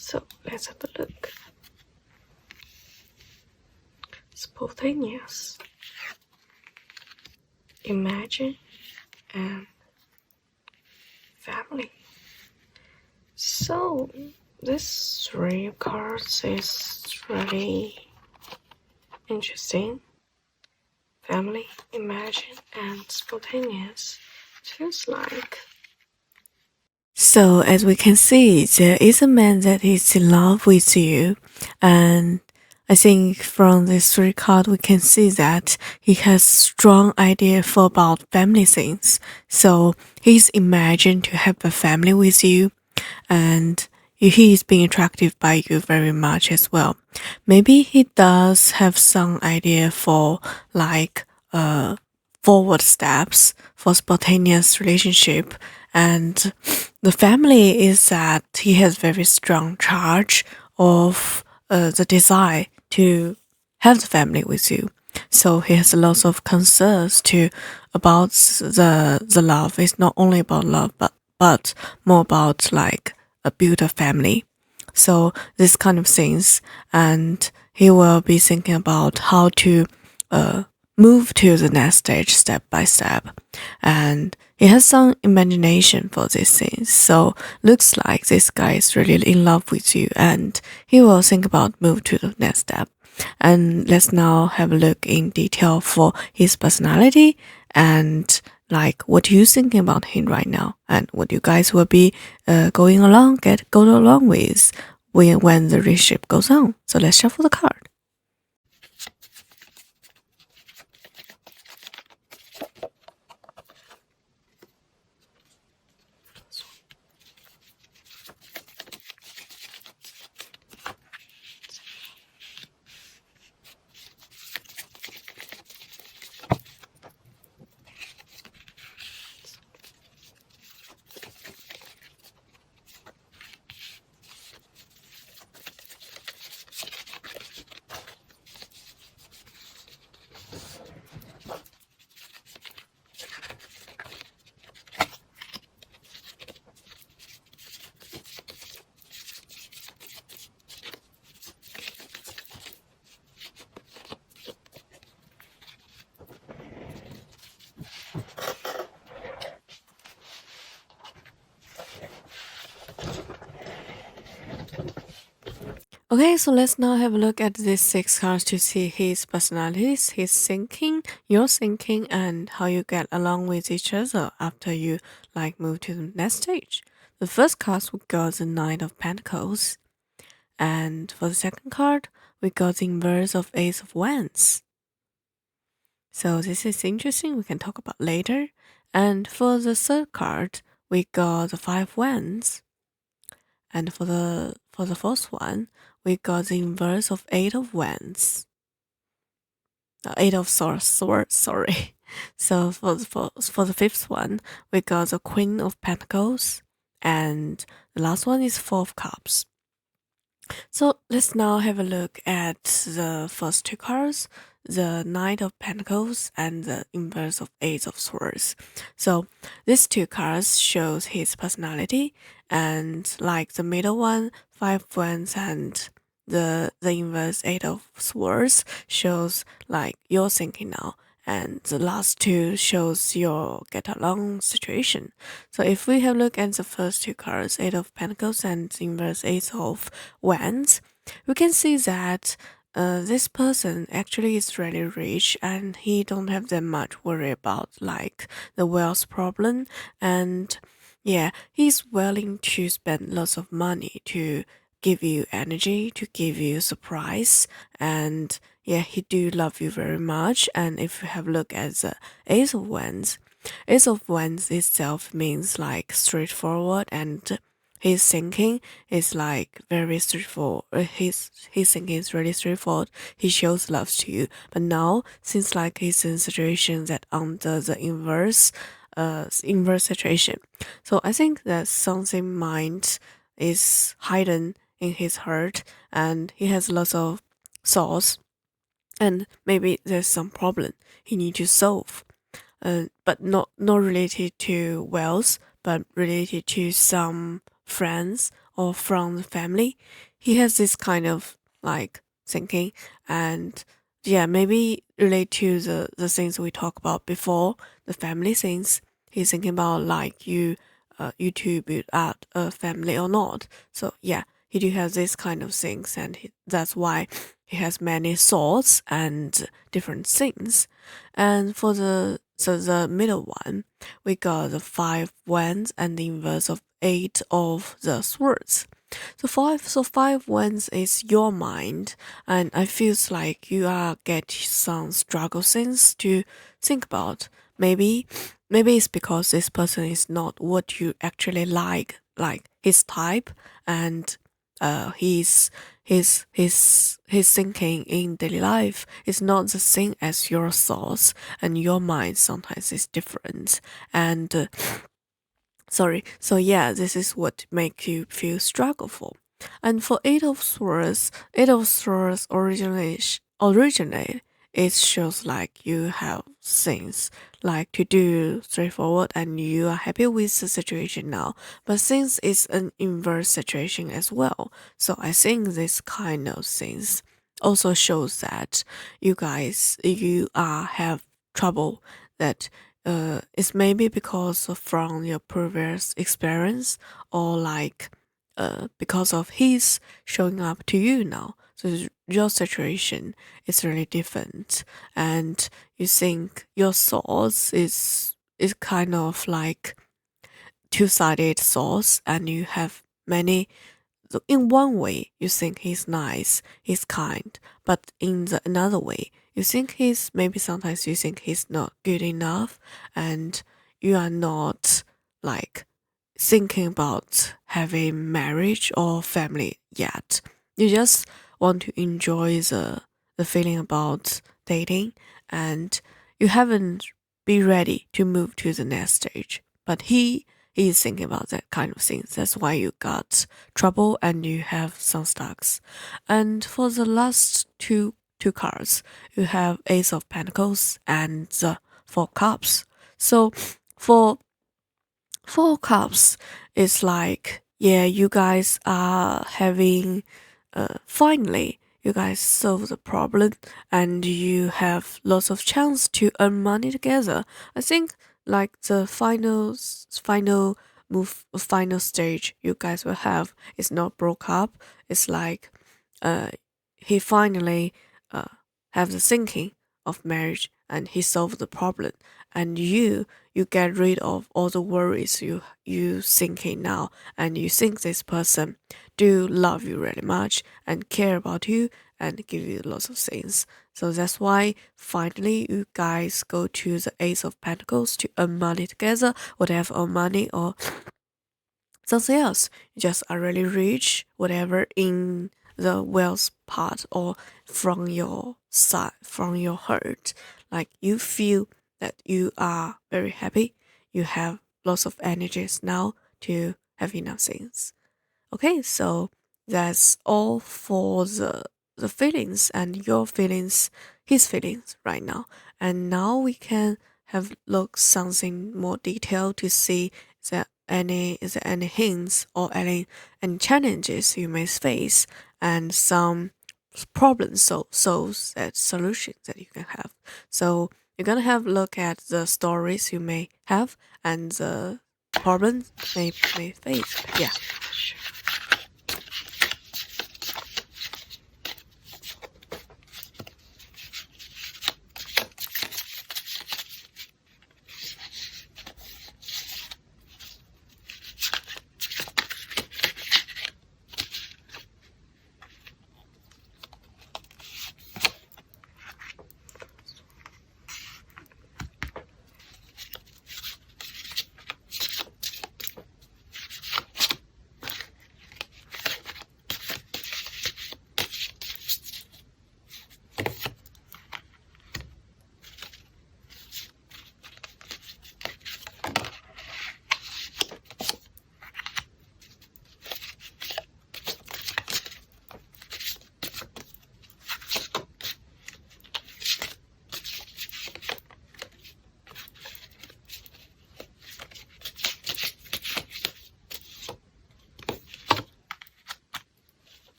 So let's have a look. Spontaneous, imagine, and family. So this 3 cards is really interesting. Family, imagine, and spontaneous. It feels like. So as we can see, there is a man that is in love with you, and I think from this 3 card we can see that he has strong idea for about family things. So he's imagined to have a family with you, and he is being attracted by you very much as well. Maybe he does have some idea for like forward steps for spontaneous relationship, and the family is that he has very strong charge of the desire to have the family with you. So he has lots of concerns to about the love. It's not only about love, but more about like a build a family. So this kind of things, and he will be thinking about how to move to the next stage step by step, and he has some imagination for these things. So looks like this guy is really in love with you, and he will think about move to the next step. And let's now have a look in detail for his personality and like what you thinking about him right now, and what you guys will be go along with when the relationship goes on. So let's shuffle the card. Okay, so let's now have a look at these 6 cards to see his personalities, his thinking, your thinking, and how you get along with each other after you like move to the next stage. The first card we got the Knight of Pentacles, and for the second card we got the inverse of Ace of Wands. So this is interesting, we can talk about later. And for the third card we got the Five of Wands, and for the fourth one we got the inverse of Eight of Wands. Eight of Swords, sorry. So for the fifth one, we got the Queen of Pentacles, and the last one is Four of Cups. So let's now have a look at the first 2 cards, the Knight of Pentacles and the inverse of Ace of Swords. So these 2 cards shows his personality, and like the middle one, Five of Wands and the inverse Eight of Swords shows like you're thinking now, and the last two shows your get along situation. So if we have a look at the first two cards, Eight of Pentacles and inverse Ace of Wands, we can see that this person actually is really rich and he don't have that much worry about like the wealth problem, and yeah, he's willing to spend lots of money to give you energy, to give you surprise, and yeah, he do love you very much. And if you have a look at the Ace of Wands, Ace of Wands itself means like straightforward, and his thinking is like very straightforward. His thinking is really straightforward. He shows love to you. But now, since like he's in a situation that under the inverse situation, so I think that something mind is hidden in his heart, and he has lots of thoughts, and maybe there's some problem he need to solve, but not related to wealth, but related to some friends or from the family. He has this kind of like thinking, and yeah, maybe relate to the things we talked about before, the family things. He's thinking about like you two build out a family or not. So yeah, he do have this kind of things, and that's why he has many thoughts and different things. And for the middle one, we got the five wands and the inverse of eight of the swords. So five wands is your mind, and I feels like you are get some struggle things to think about. Maybe it's because this person is not what you actually like his type, and his thinking in daily life is not the same as your thoughts, and your mind sometimes is different. And sorry, so yeah, this is what make you feel struggle for. And for Eight of Swords originate, it shows like you have things like to do straightforward and you are happy with the situation now. But since it's an inverse situation as well, so I think this kind of things also shows that you are have trouble, that it's maybe because of from your previous experience, or like because of his showing up to you now. So your situation is really different, and you think your thoughts is kind of like two-sided thoughts, and you have many. So in one way, you think he's nice, he's kind, but in the another way, you think he's maybe sometimes you think he's not good enough, and you are not like thinking about having marriage or family yet. You just want to enjoy the feeling about dating, and you haven't be ready to move to the next stage. But he is thinking about that kind of things. That's why you got trouble and you have some stocks. And for the last two cards, you have Ace of Pentacles and the Four Cups. So for Four Cups, it's like, yeah, you guys are having finally you guys solve the problem and you have lots of chance to earn money together. I think like the final final stage you guys will have is not broke up. It's like uh he finally uh have the thinking of marriage and he solved the problem, and you get rid of all the worries you thinking now, and you think this person do love you really much and care about you and give you lots of things. So that's why finally you guys go to the Ace of Pentacles to earn money together, whatever, earn money or something else. You just are really rich, whatever in the wealth part or from your side, from your heart. Like you feel that you are very happy. You have lots of energies now to have enough things. Okay, so that's all for the feelings and your feelings, his feelings right now. And now we can have look something more detailed to see that any hints or any challenges you may face and some problems solves that solutions that you can have. So you're gonna have a look at the stories you may have and the problems may face. Yeah.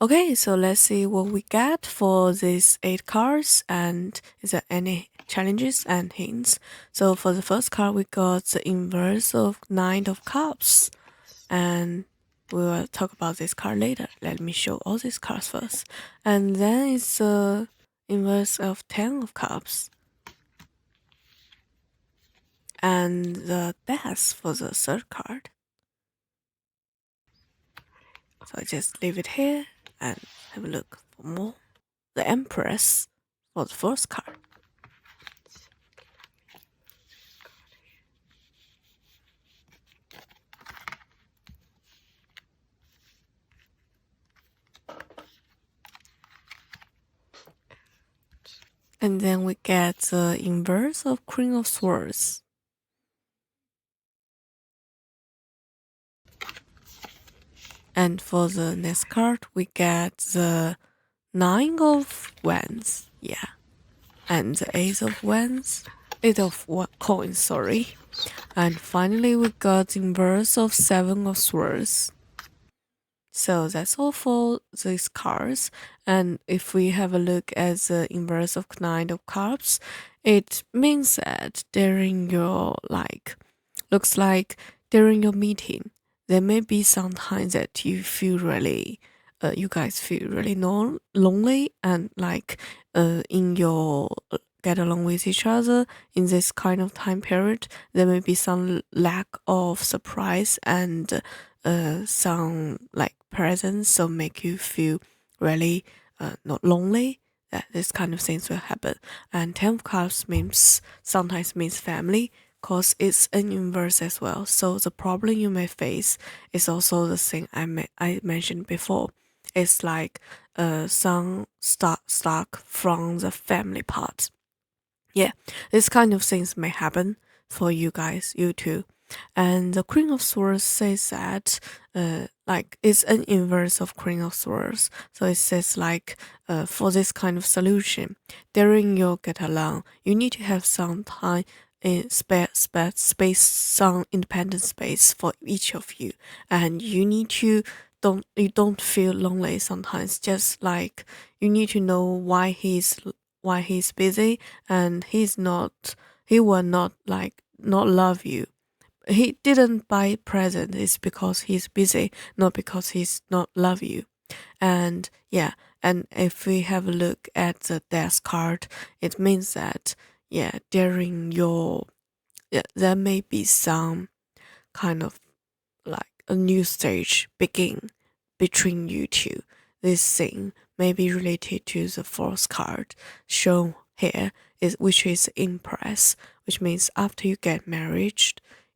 Okay, so let's see what we get for these 8 cards and is there any challenges and hints. So for the first card, we got the inverse of Nine of Cups, and we will talk about this card later. Let me show all these cards first. And then it's the inverse of Ten of Cups and the Death for the third card. So I just leave it here and have a look for more. The Empress for the first card. And then we get the inverse of Queen of Swords. And for the next card, we get the Nine of Wands. Yeah. And the Ace of Wands. Eight of Coins, sorry. And finally, we got the inverse of Seven of Swords. So that's all for these cards. And if we have a look at the inverse of Nine of Cups, it means that during your looks like during your meeting, there may be some times that you feel really, you guys feel really lonely and in your get along with each other in this kind of time period. There may be some lack of surprise and some presence, so make you feel really not lonely. That this kind of things will happen. And Ten of Cups means sometimes means family, cause it's an inverse as well. So the problem you may face is also the thing I mentioned before. It's like some stuck from the family part. Yeah, this kind of things may happen for you guys, you too. And the Queen of Swords says that, it's an inverse of Queen of Swords. So it says for this kind of solution, during your get along, you need to have some time in space, some independent space for each of you, and you need to don't feel lonely sometimes. Just like you need to know why he's busy and he will not love you. He didn't buy present is because he's busy, not because he's not love you. And yeah, and if we have a look at the death card, it means that during your there may be some kind of like a new stage begin between you two. this thing may be related to the fourth card shown here, is which is impress, which means after you get married,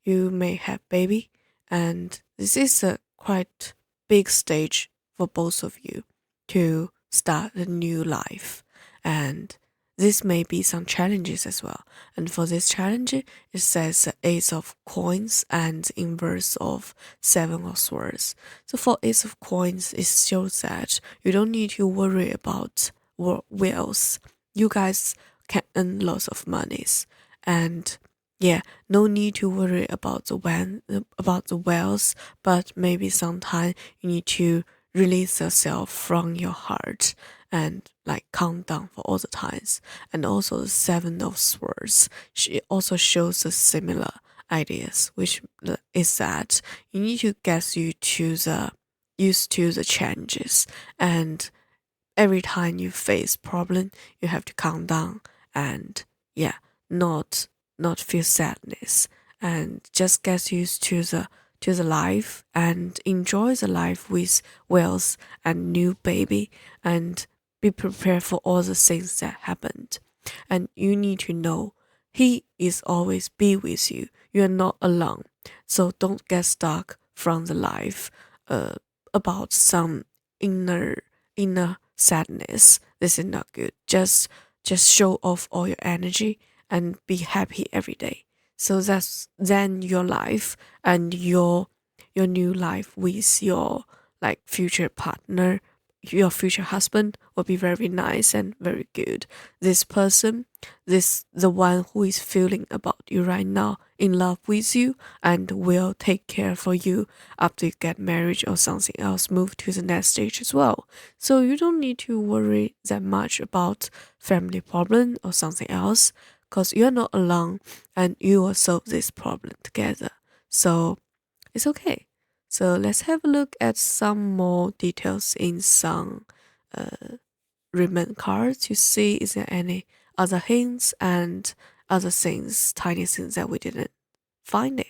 you may have baby, and this is a quite big stage for both of you to start a new life, and this may be some challenges as well. And for this challenge, it says Ace of Coins and inverse of Seven of Swords. So for Ace of Coins, it shows that you don't need to worry about wealth. You guys can earn lots of monies, and yeah, no need to worry about the wealth. But maybe sometime you need to release yourself from your heart and like count down for all the times. And also the Seven of Swords, she also shows the similar ideas, which is that you need to get used to the changes, and every time you face problem, you have to calm down and yeah, not not feel sadness, and just get used to the life and enjoy the life with wealth and new baby, and be prepared for all the things that happened. And you need to know he is always be with you. You are not alone. So don't get stuck from the life uh, about some inner inner sadness. This is not good. Just show off all your energy and be happy every day. So that's then your life and your new life with your like future partner, your future husband will be very nice and very good. This person, this the one who is feeling about you right now, in love with you, and will take care for you after you get married or something else, move to the next stage as well. So you don't need to worry that much about family problem or something else, because you're not alone and you will solve this problem together. So it's okay. So let's have a look at some more details in some uh, remand cards to see is there any other hints and other things, tiny things that we didn't find it.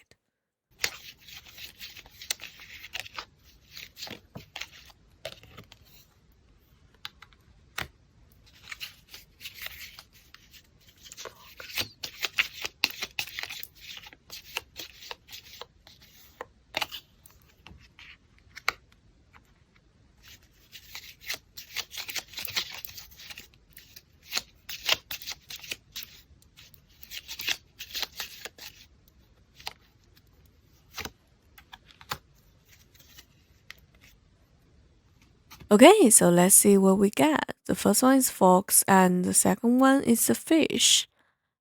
Okay, so let's see what we get. The first one is fox, and the second one is a fish.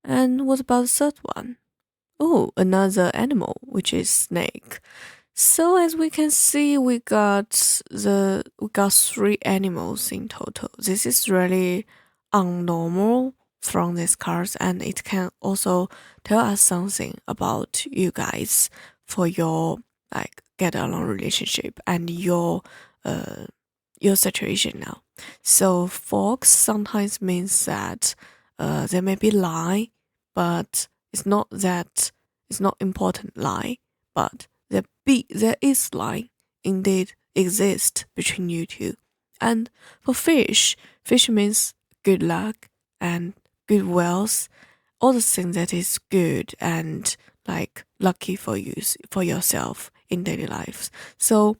And what about the third one? Oh, another animal, which is snake. So as we can see, we got three animals in total. This is really unnormal from these cards, and it can also tell us something about you guys for your like get along relationship and your situation now. So fox sometimes means that there may be lie, but it's not important lie, but there is line indeed exist between you two. And for fish, fish means good luck and good wealth, all the things that is good and like lucky for you for yourself in daily lives. So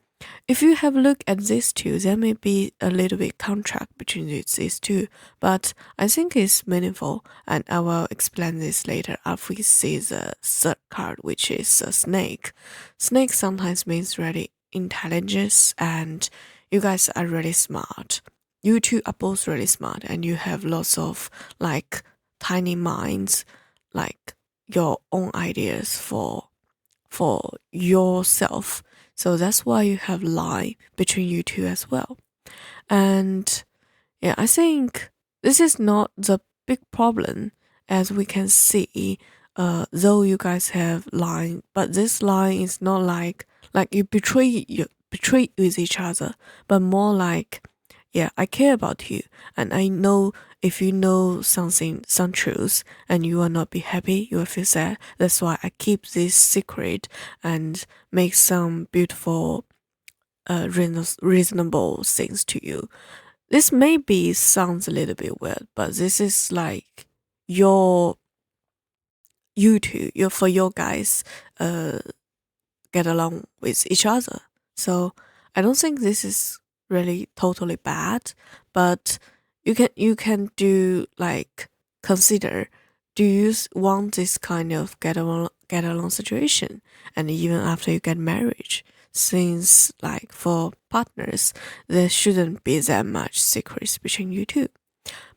if you have a look at these two, there may be a little bit contract between these two, but I think it's meaningful, and I will explain this later after we see the third card, which is a snake. Snake sometimes means really intelligence, and you guys are really smart. You two are both really smart, and you have lots of like tiny minds, like your own ideas for yourself. So that's why you have lie between you two as well. And yeah, I think this is not the big problem as we can see. Though you guys have line, but this line is not like you betray with each other, but more like yeah, I care about you, and I know if you know something, some truth, and you will not be happy, you will feel sad. That's why I keep this secret and make some beautiful reasonable things to you. This maybe sounds a little bit weird, but this is like your you two, your for your guys, uh, get along with each other. So I don't think this is really totally bad, but you can do like consider, do you want this kind of get along situation, and even after you get married, since like for partners there shouldn't be that much secrets between you two.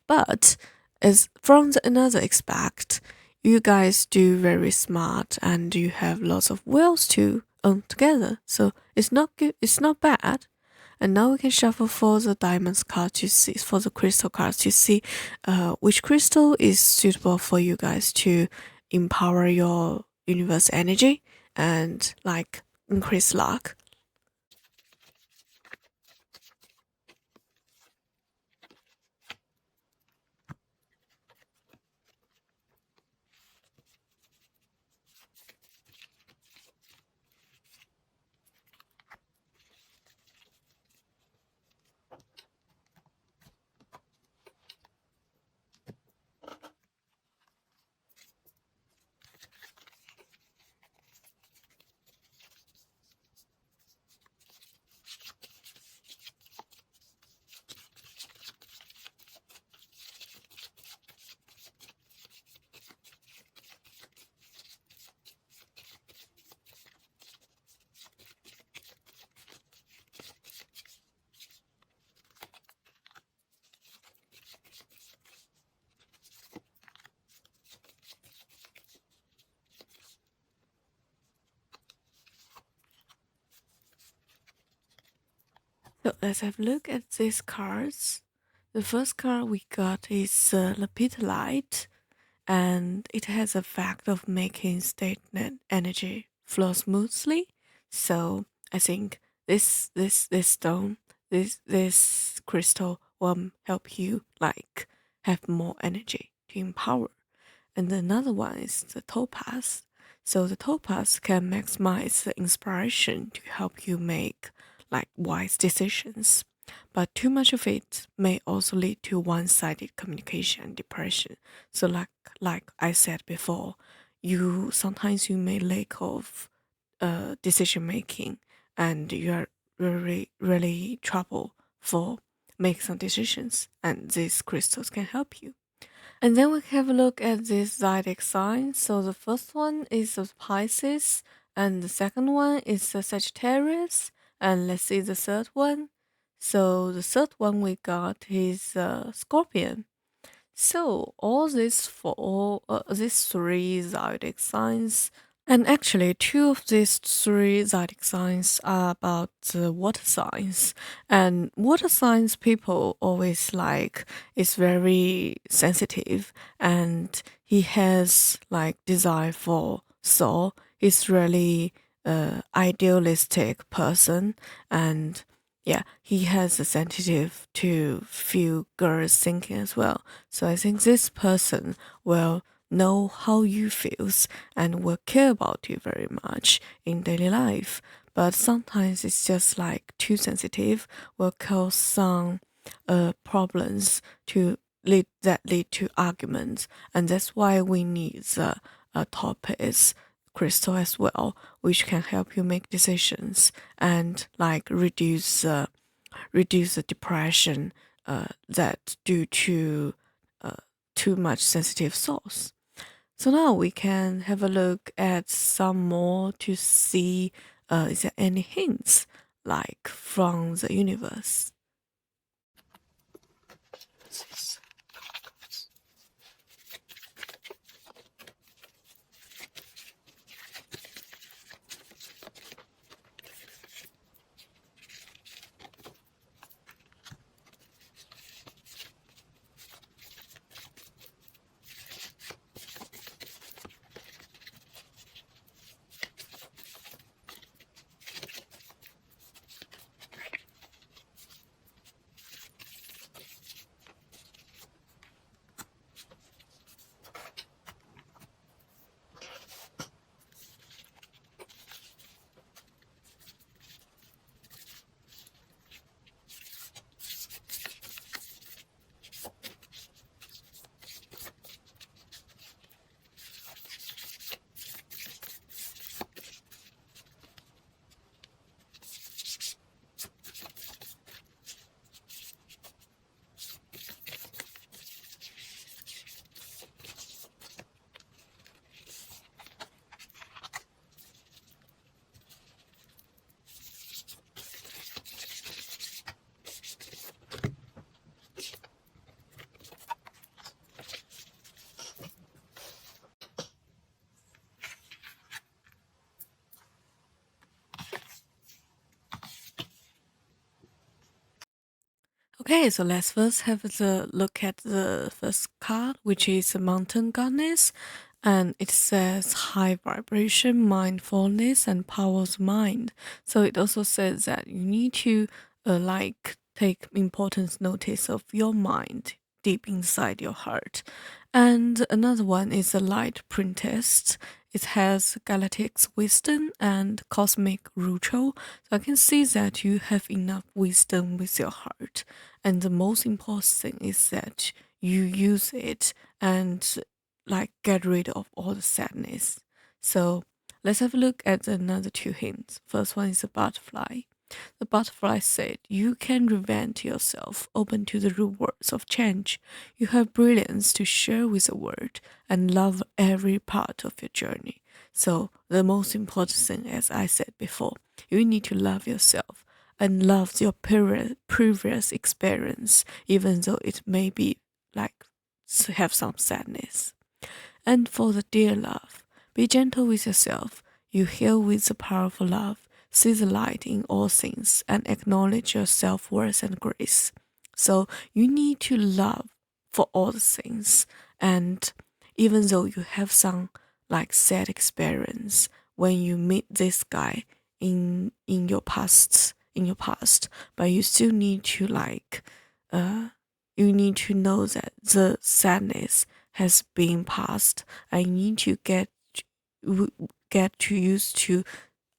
But as from the another aspect, you guys do very smart and you have lots of wealth to own together. So it's not good, it's not bad. And now we can shuffle for the diamonds card to see, for the crystal cards to see which crystal is suitable for you guys to empower your universe energy and like increase luck. So let's have a look at these cards. The first card we got is Lepidolite, and it has a fact of making stagnant energy flow smoothly. So I think this stone, this crystal will help you like have more energy to empower. And another one is the topaz. So the topaz can maximize the inspiration to help you make like wise decisions. But too much of it may also lead to one-sided communication and depression. So like I said before, you sometimes you may lack of decision making, and you are really trouble for make some decisions, and these crystals can help you. And then we have a look at this zodiac signs. So the first one is the Pisces, and the second one is the Sagittarius, and let's see the third one. So the third one we got is Scorpion. So all these three zodiac signs, and actually two of these three zodiac signs are about the water signs. And water signs people always like is very sensitive, and he has like desire for soul. He's really idealistic person, and yeah, he has a sensitive to feel girls thinking as well. So I think this person will know how you feels and will care about you very much in daily life. But sometimes it's just like too sensitive, will cause some problems to lead to arguments, and that's why we need the topaz crystal as well, which can help you make decisions and like reduce the depression that due to uh, too much sensitive thoughts. So now we can have a look at some more to see is there any hints like from the universe. Okay, so let's first have a look at the first card, which is a mountain goddess. And it says high vibration, mindfulness, and powers mind. So it also says that you need to take important notice of your mind deep inside your heart. And another one is a light princess. It has galactic wisdom and cosmic ritual. So I can see that you have enough wisdom with your heart. And the most important thing is that you use it and get rid of all the sadness. So let's have a look at another two hints. First one is a butterfly. The butterfly said, "You can reinvent yourself, open to the rewards of change. You have brilliance to share with the world and love every part of your journey." So, the most important thing, as I said before, you need to love yourself and love your previous experience, even though it may be like have some sadness. And for the dear love, be gentle with yourself. You heal with the powerful love. See the light in all things and acknowledge your self worth and grace. So you need to love for all the things. And even though you have some sad experience when you meet this guy in your past, but you still need to you need to know that the sadness has been passed. I need to get to used to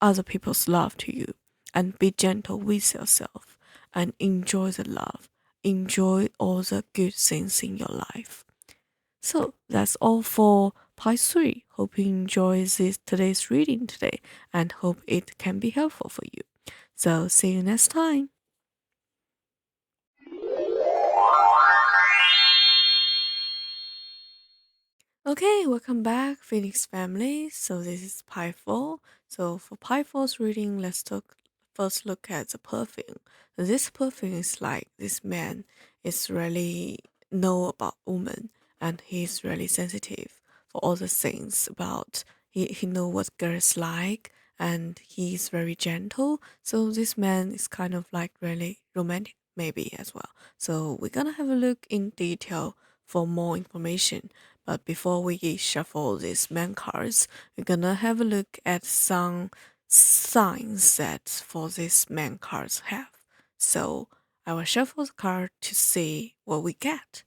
other people's love to you and be gentle with yourself and enjoy the love. Enjoy all the good things in your life. So that's all for part 3. Hope you enjoy today's reading today and hope it can be helpful for you. So see you next time. Okay, welcome back, Phoenix family. So this is Pi 4. So for Pi 4's reading, first look at the perfume. This perfume is like this man is really know about woman and he's really sensitive for all the things about he know what girls like and he's very gentle. So this man is kind of like really romantic maybe as well. So we're gonna have a look in detail for more information. But before we shuffle these man cards, we're gonna have a look at some signs that for these man cards have. So I will shuffle the card to see what we get.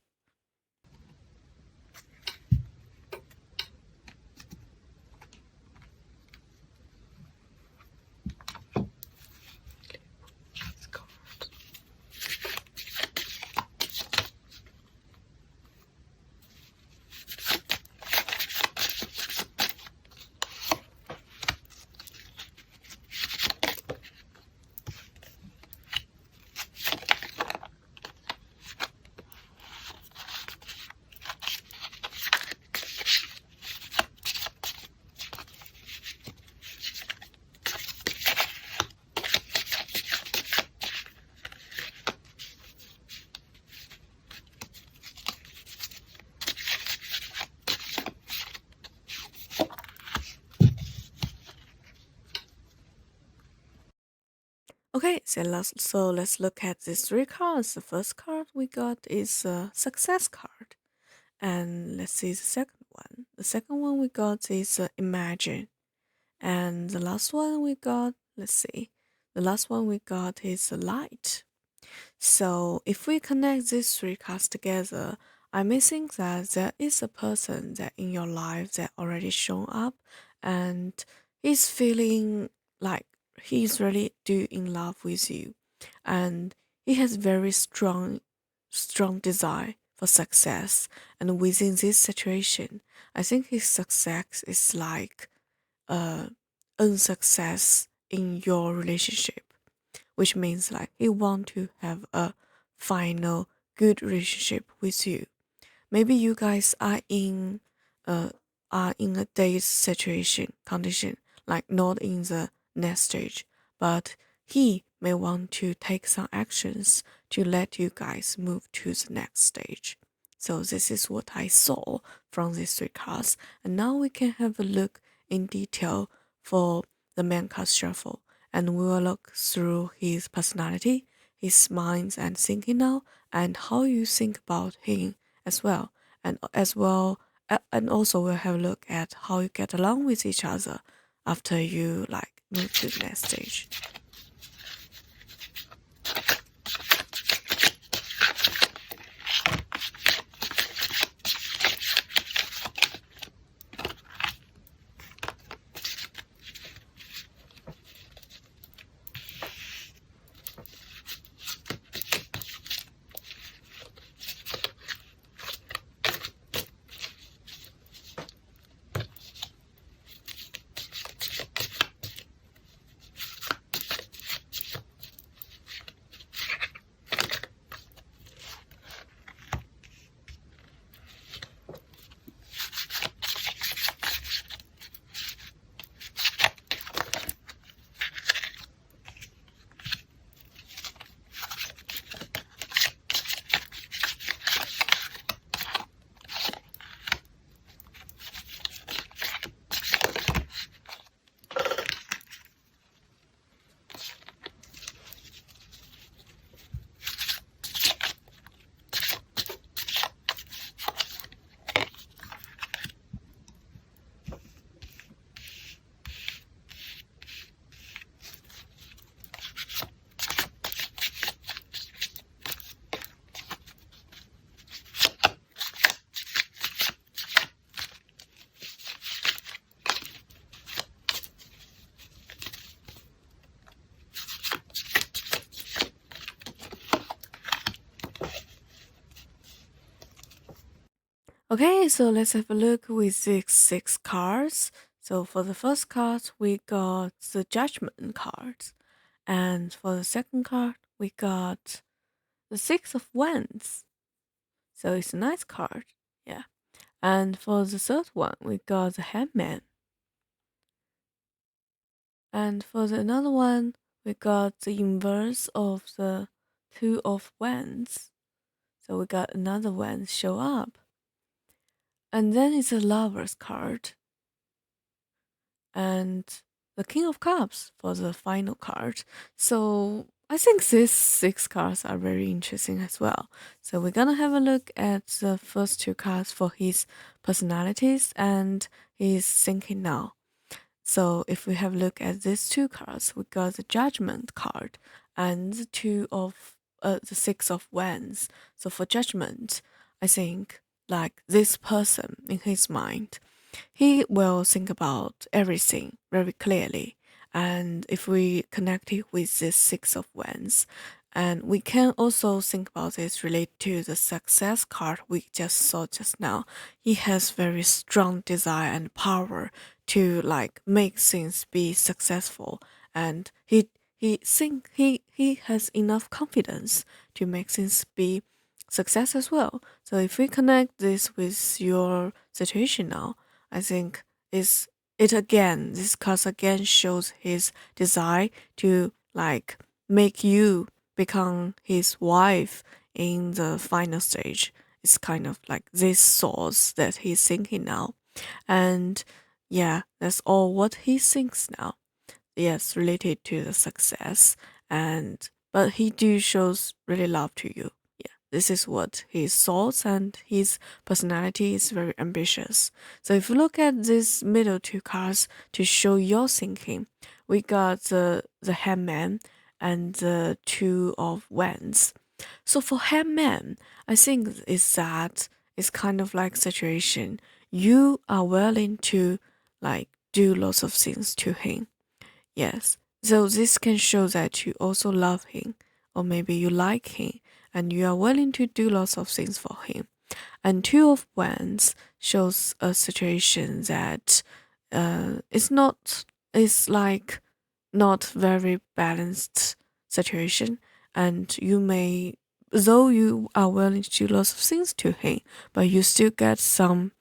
Okay, so let's look at these three cards. The first card we got is a success card. And let's see the second one. The second one we got is imagine. And the last one we got, let's see. The last one we got is a light. So if we connect these three cards together, I may think that there is a person that in your life that already shown up and he's feeling like he's really do in love with you and he has very strong desire for success, and within this situation I think his success is like uh unsuccess in your relationship, which means like he want to have a final good relationship with you. Maybe you guys uh are in a date situation condition, like not in the next stage, but he may want to take some actions to let you guys move to the next stage. So this is what I saw from these three cards, and now we can have a look in detail for the main card shuffle, and we will look through his personality, his minds and thinking now, and how you think about him as well, and also we'll have a look at how you get along with each other after you like move to the next stage. Okay, so let's have a look with these six cards. So for the first card, we got the Judgment card. And for the second card, we got the Six of Wands. So it's a nice card. Yeah. And for the third one, we got the Hangman. And for the another one, we got the inverse of the Two of Wands. So we got another one show up. And then it's a Lover's card. And the King of Cups for the final card. So I think these six cards are very interesting as well. So we're gonna have a look at the first two cards for his personalities and his thinking now. So if we have a look at these two cards, we got the Judgment card and the Six of Wands. So for Judgment, I think like this person in his mind, he will think about everything very clearly. And if we connect it with this Six of Wands, and we can also think about this related to the success card we just saw just now. He has very strong desire and power to like make things be successful, and he has enough confidence to make things be success as well. So if we connect this with your situation now, I think is it again. This card again shows his desire to like make you become his wife in the final stage. It's kind of like this thoughts that he's thinking now, and yeah, that's all what he thinks now. Yes, related to the success, and but he do shows really love to you. Yeah, this is what his thoughts and his personality is very ambitious. So if you look at these middle two cards to show your thinking, we got the Hangman and the Two of Wands. So for Hangman, I think is that it's kind of like situation you are willing to like do lots of things to him. Yes. So this can show that you also love him, or maybe you like him, and you are willing to do lots of things for him. And Two of Wands shows a situation that it's not, it's like not very balanced situation, and you may, though you are willing to do lots of things to him, but you still get some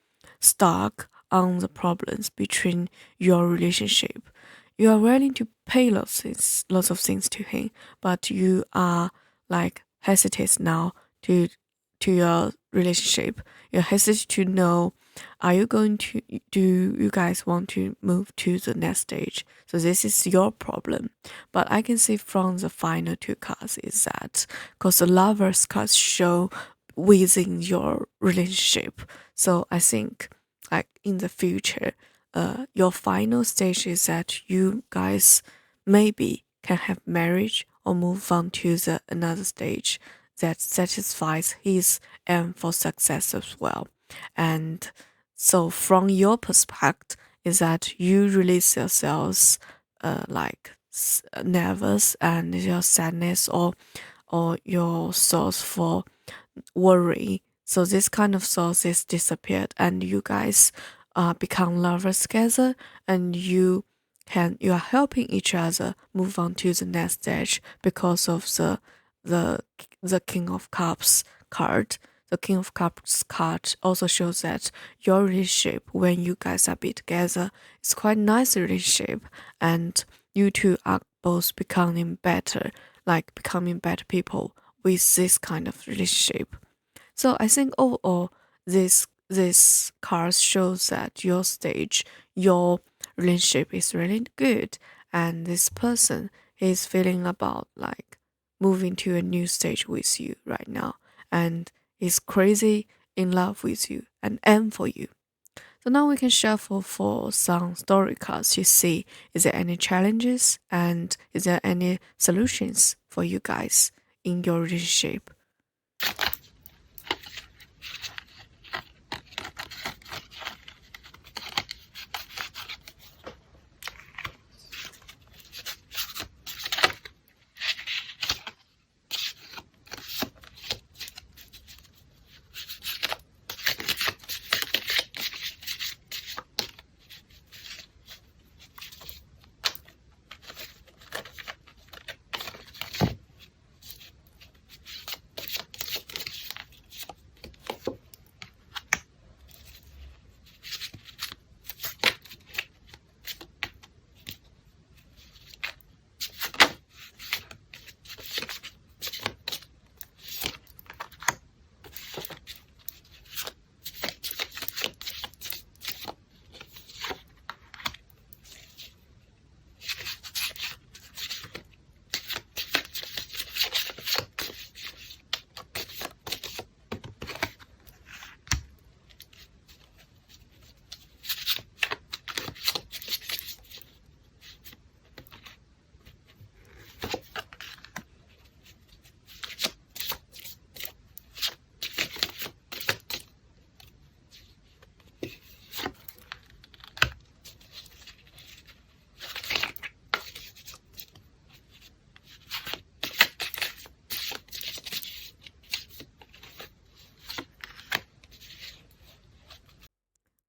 stuck on the problems between your relationship. You are willing to pay lots of things to him, but you are like hesitate now to your relationship. You're hesitant to know Are you going to do you guys want to move to the next stage? So this is your problem. But I can see from the final two cards is that because the lovers cards show within your relationship. So I think like in the future, your final stage is that you guys maybe can have marriage or move on to the another stage that satisfies his aim for success as well. And so from your perspective, is that you release yourselves like nervous and your sadness or your source for worry. So this kind of source is disappeared, and you guys become lovers together, and you are helping each other move on to the next stage because of the the King of Cups card. The King of Cups card also shows that your relationship when you guys are be together is quite nice relationship, and you two are both becoming better, like becoming better people with this kind of relationship. So I think overall, this card shows that your stage, your relationship is really good, and this person is feeling about like moving to a new stage with you right now, and is crazy in love with you and aim for you. So now we can shuffle for some story cards to see is there any challenges and is there any solutions for you guys in your relationship.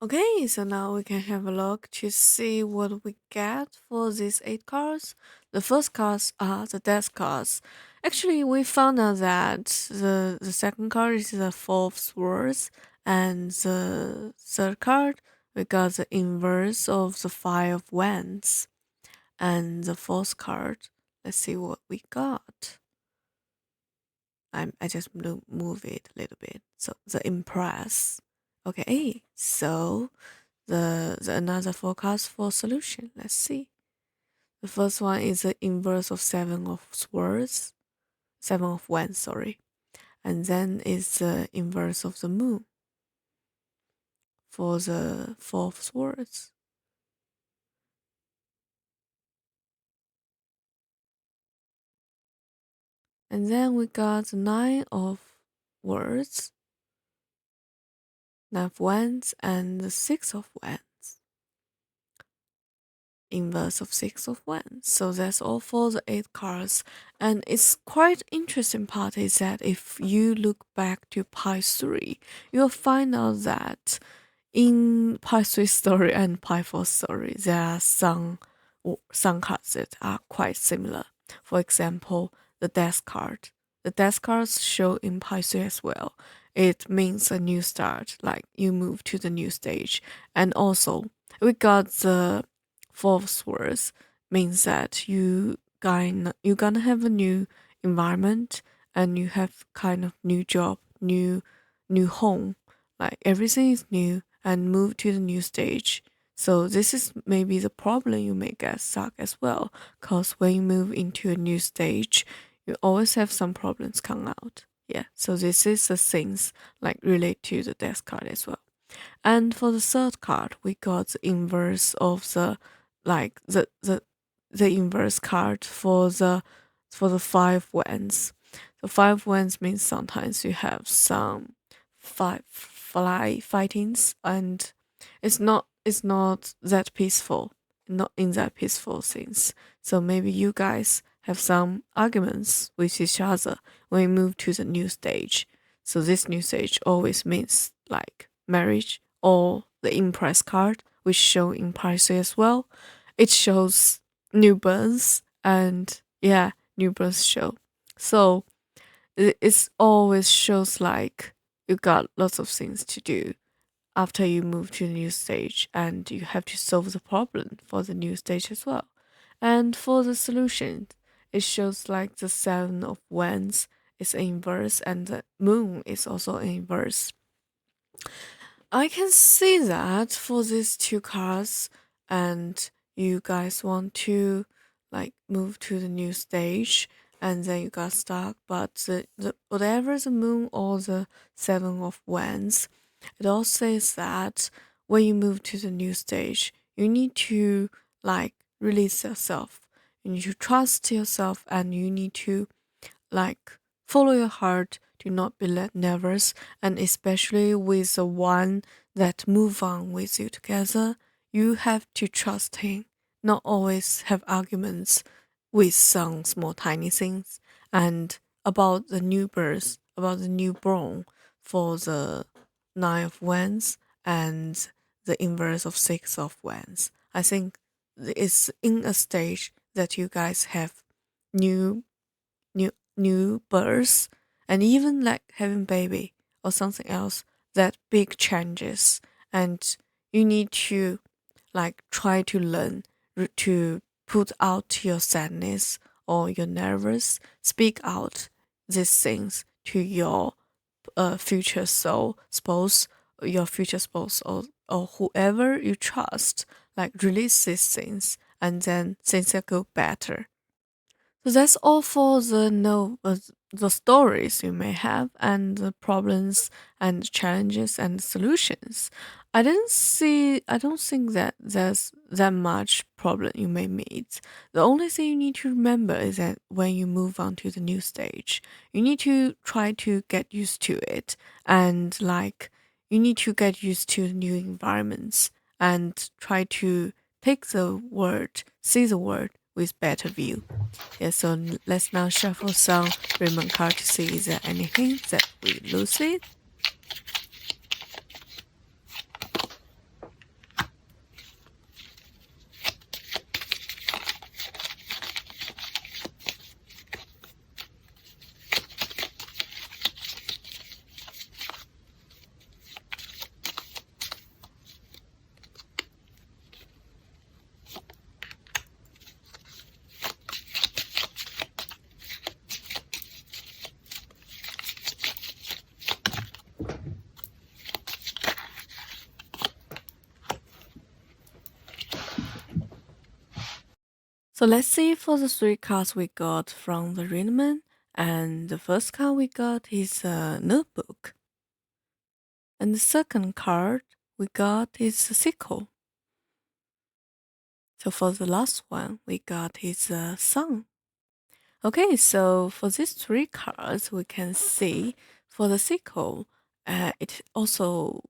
Okay, so now we can have a look to see what we get for these 8 cards. The first cards are the death cards. Actually, we found out that the second card is the Four of Swords, and the third card we got the inverse of the Five of Wands, and the fourth card. Let's see what we got. I just move it a little bit. So the Empress. Okay, so the another forecast for solution. Let's see. The first one is the inverse of Seven of Swords, Seven of Wands, sorry, and then is the inverse of the Moon for the Four of Swords, and then we got the Nine of Words, Nine of Wands, and the Six of Wands. Inverse of Six of Wands. So that's all for the 8 cards. And it's quite interesting part is that if you look back to pie 3, you'll find out that in pie 3 story and pie 4 story, there are some cards that are quite similar. For example, the death card. The death cards show in pie 3 as well. It means a new start, like you move to the new stage. And also, we got the Fourth words means that you're gonna have a new environment and you have kind of new job, new home. Like everything is new and move to the new stage. So this is maybe the problem you may get stuck as well, because when you move into a new stage, you always have some problems come out. Yeah, so this is the things like relate to the death card as well. And for the third card, we got the inverse of the like the inverse card for the five wands. The five wands means sometimes you have some fightings, and it's not that peaceful, not in that peaceful things. So maybe you guys have some arguments with each other when you move to the new stage. So this new stage always means like marriage, or the Empress card, which show in Pisces as well. It shows new births, and yeah, new births show. So it's always shows like you got lots of things to do after you move to the new stage, and you have to solve the problem for the new stage as well. And for the solution, it shows like the seven of wands is inverse, and the moon is also inverse. I can see that for these two cards, and you guys want to like move to the new stage, and then you got stuck. But the whatever the moon or the seven of wands, it all says that when you move to the new stage, you need to like release yourself. You need to trust yourself, and you need to like follow your heart. Do not be let nervous, and especially with the one that move on with you together, you have to trust him. Not always have arguments with some small tiny things. And about the new birth, about the newborn for the nine of wands and the inverse of six of wands. I think it's in a stage that you guys have new new births, and even like having baby or something else, that big changes, and you need to like try to learn to put out your sadness or your nervous, speak out these things to your future soul spouse, your future spouse, or whoever you trust, like release these things, and then things will go better. So that's all for the no the stories you may have, and the problems and challenges and solutions. I don't think that there's that much problem you may meet. The only thing you need to remember is that when you move on to the new stage, you need to try to get used to it, and like you need to get used to new environments, and try to take the word, see the word with better view. Yeah, so let's now shuffle some Raymond card to see is there anything that we lose it. So let's see for the three cards we got from the Rienemann. And the first card we got is a notebook. And the second card we got is a sickle. So for the last one we got is a sun. Okay, so for these three cards, we can see for the sickle, it also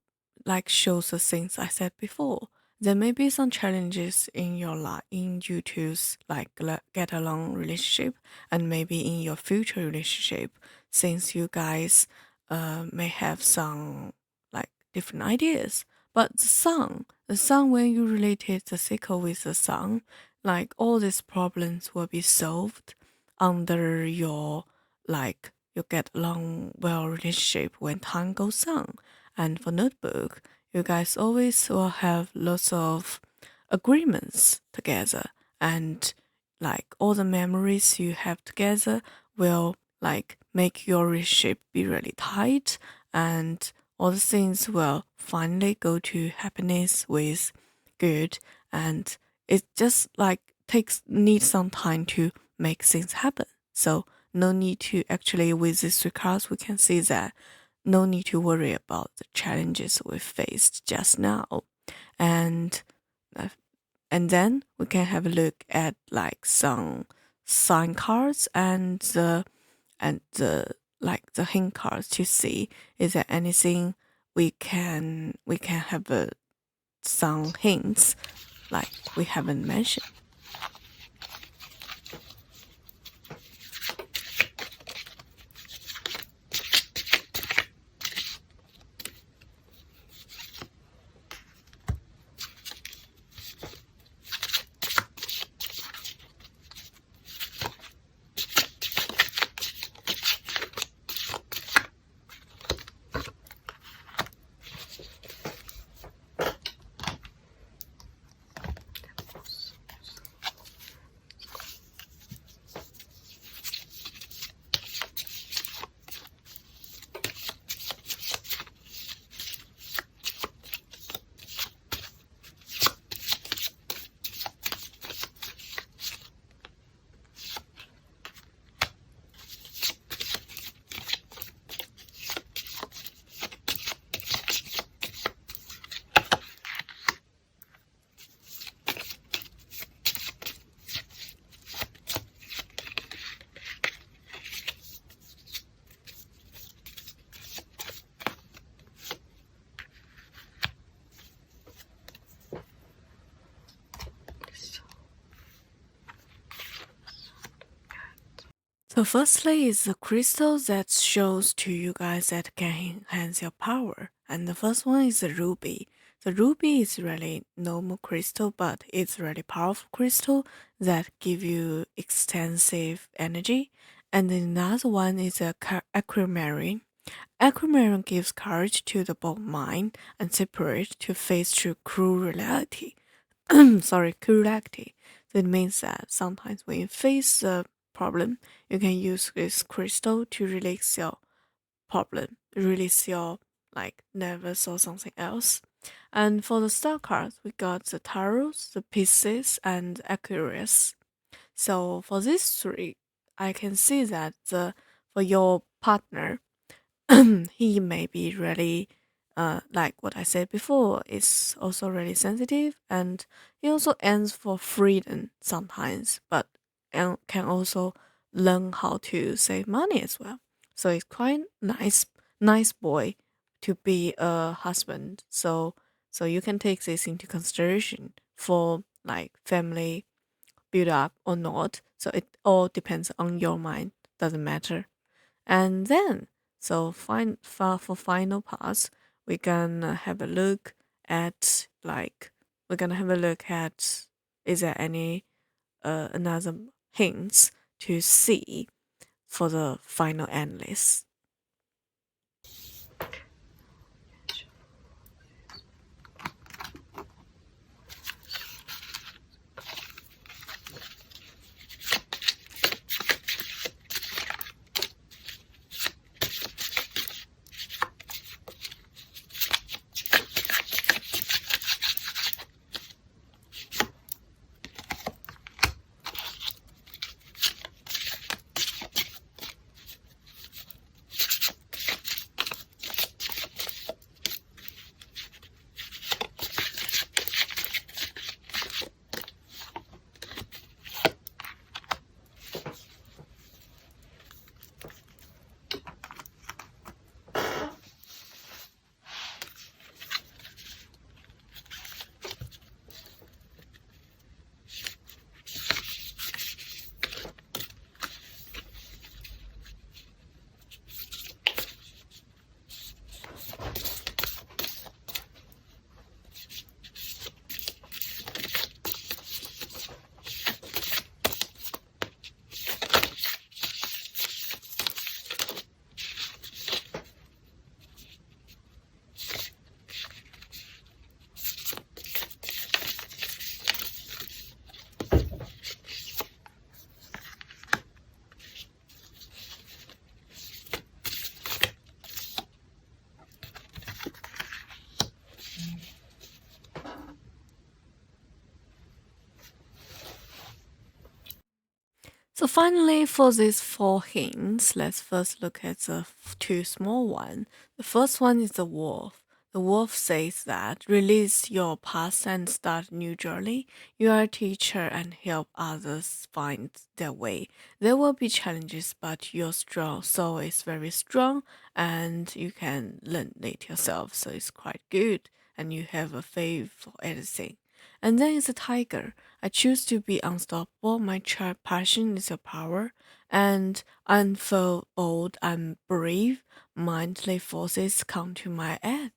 like shows the things I said before. There may be some challenges in your life, in you two's like get along relationship, and maybe in your future relationship, since you guys may have some like different ideas. But the sun, when you related the sickle with the sun, like all these problems will be solved under your like you get along well relationship when time goes on. And for notebook, you guys always will have lots of agreements together, and like all the memories you have together will like make your relationship be really tight, and all the things will finally go to happiness with good, and it just like takes need some time to make things happen. So no need to actually with these three cards we can see that no need to worry about the challenges we faced just now. And uh, and then we can have a look at like some sign cards and the like the hint cards to see is there anything we can have some hints like we haven't mentioned. So firstly is the crystal that shows to you guys that can enhance your power. And the first one is the ruby. The ruby is really normal crystal, but it's really powerful crystal that give you extensive energy. And then another one is a aquamarine. Aquamarine gives courage to the bold mind and spirit to face through cruel reality. Sorry, cruelty. So it means that sometimes when you face a problem, you can use this crystal to release your problem, release your like nervous or something else. And for the star cards, we got the tarots, the pieces, and Aquarius. So for these three, I can see that the for your partner, he may be really, like what I said before, is also really sensitive, and he also aims for freedom sometimes, but and can also learn how to save money as well. So it's quite nice boy to be a husband. So you can take this into consideration for like family build up or not. So it all depends on your mind. Doesn't matter. And then, so for final parts, we can have a look at like we're gonna have a look at is there any another hints to see for the final end list. So finally, for these four hints, let's first look at the two small ones. The first one is the wolf. The wolf says that release your past and start a new journey. You are a teacher and help others find their way. There will be challenges, but your strong soul is very strong and you can learn it yourself. So it's quite good and you have a faith for everything. And then is a tiger. I choose to be unstoppable. My child passion is a power, and unfold bold and brave. Mindly forces come to my aid.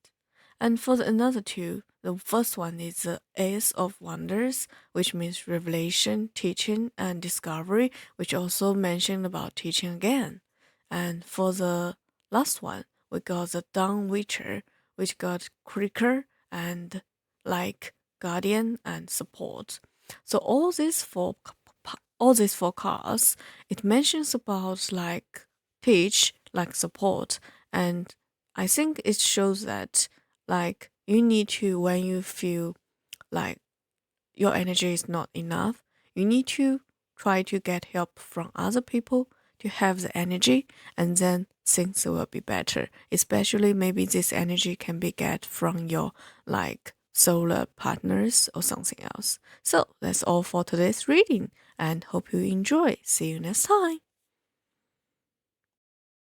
And for the another two, the first one is the Ace of Wonders, which means revelation, teaching, and discovery, which also mentioned about teaching again. And for the last one, we got the Dawn Witcher, which got quicker and like guardian and support. So all these four cards, it mentions about like teach, like support, and I think it shows that like you need to when you feel like your energy is not enough, you need to try to get help from other people to have the energy and then things will be better. Especially maybe this energy can be get from your like solar partners or something else. So that's all for today's reading and hope you enjoy. See you next time.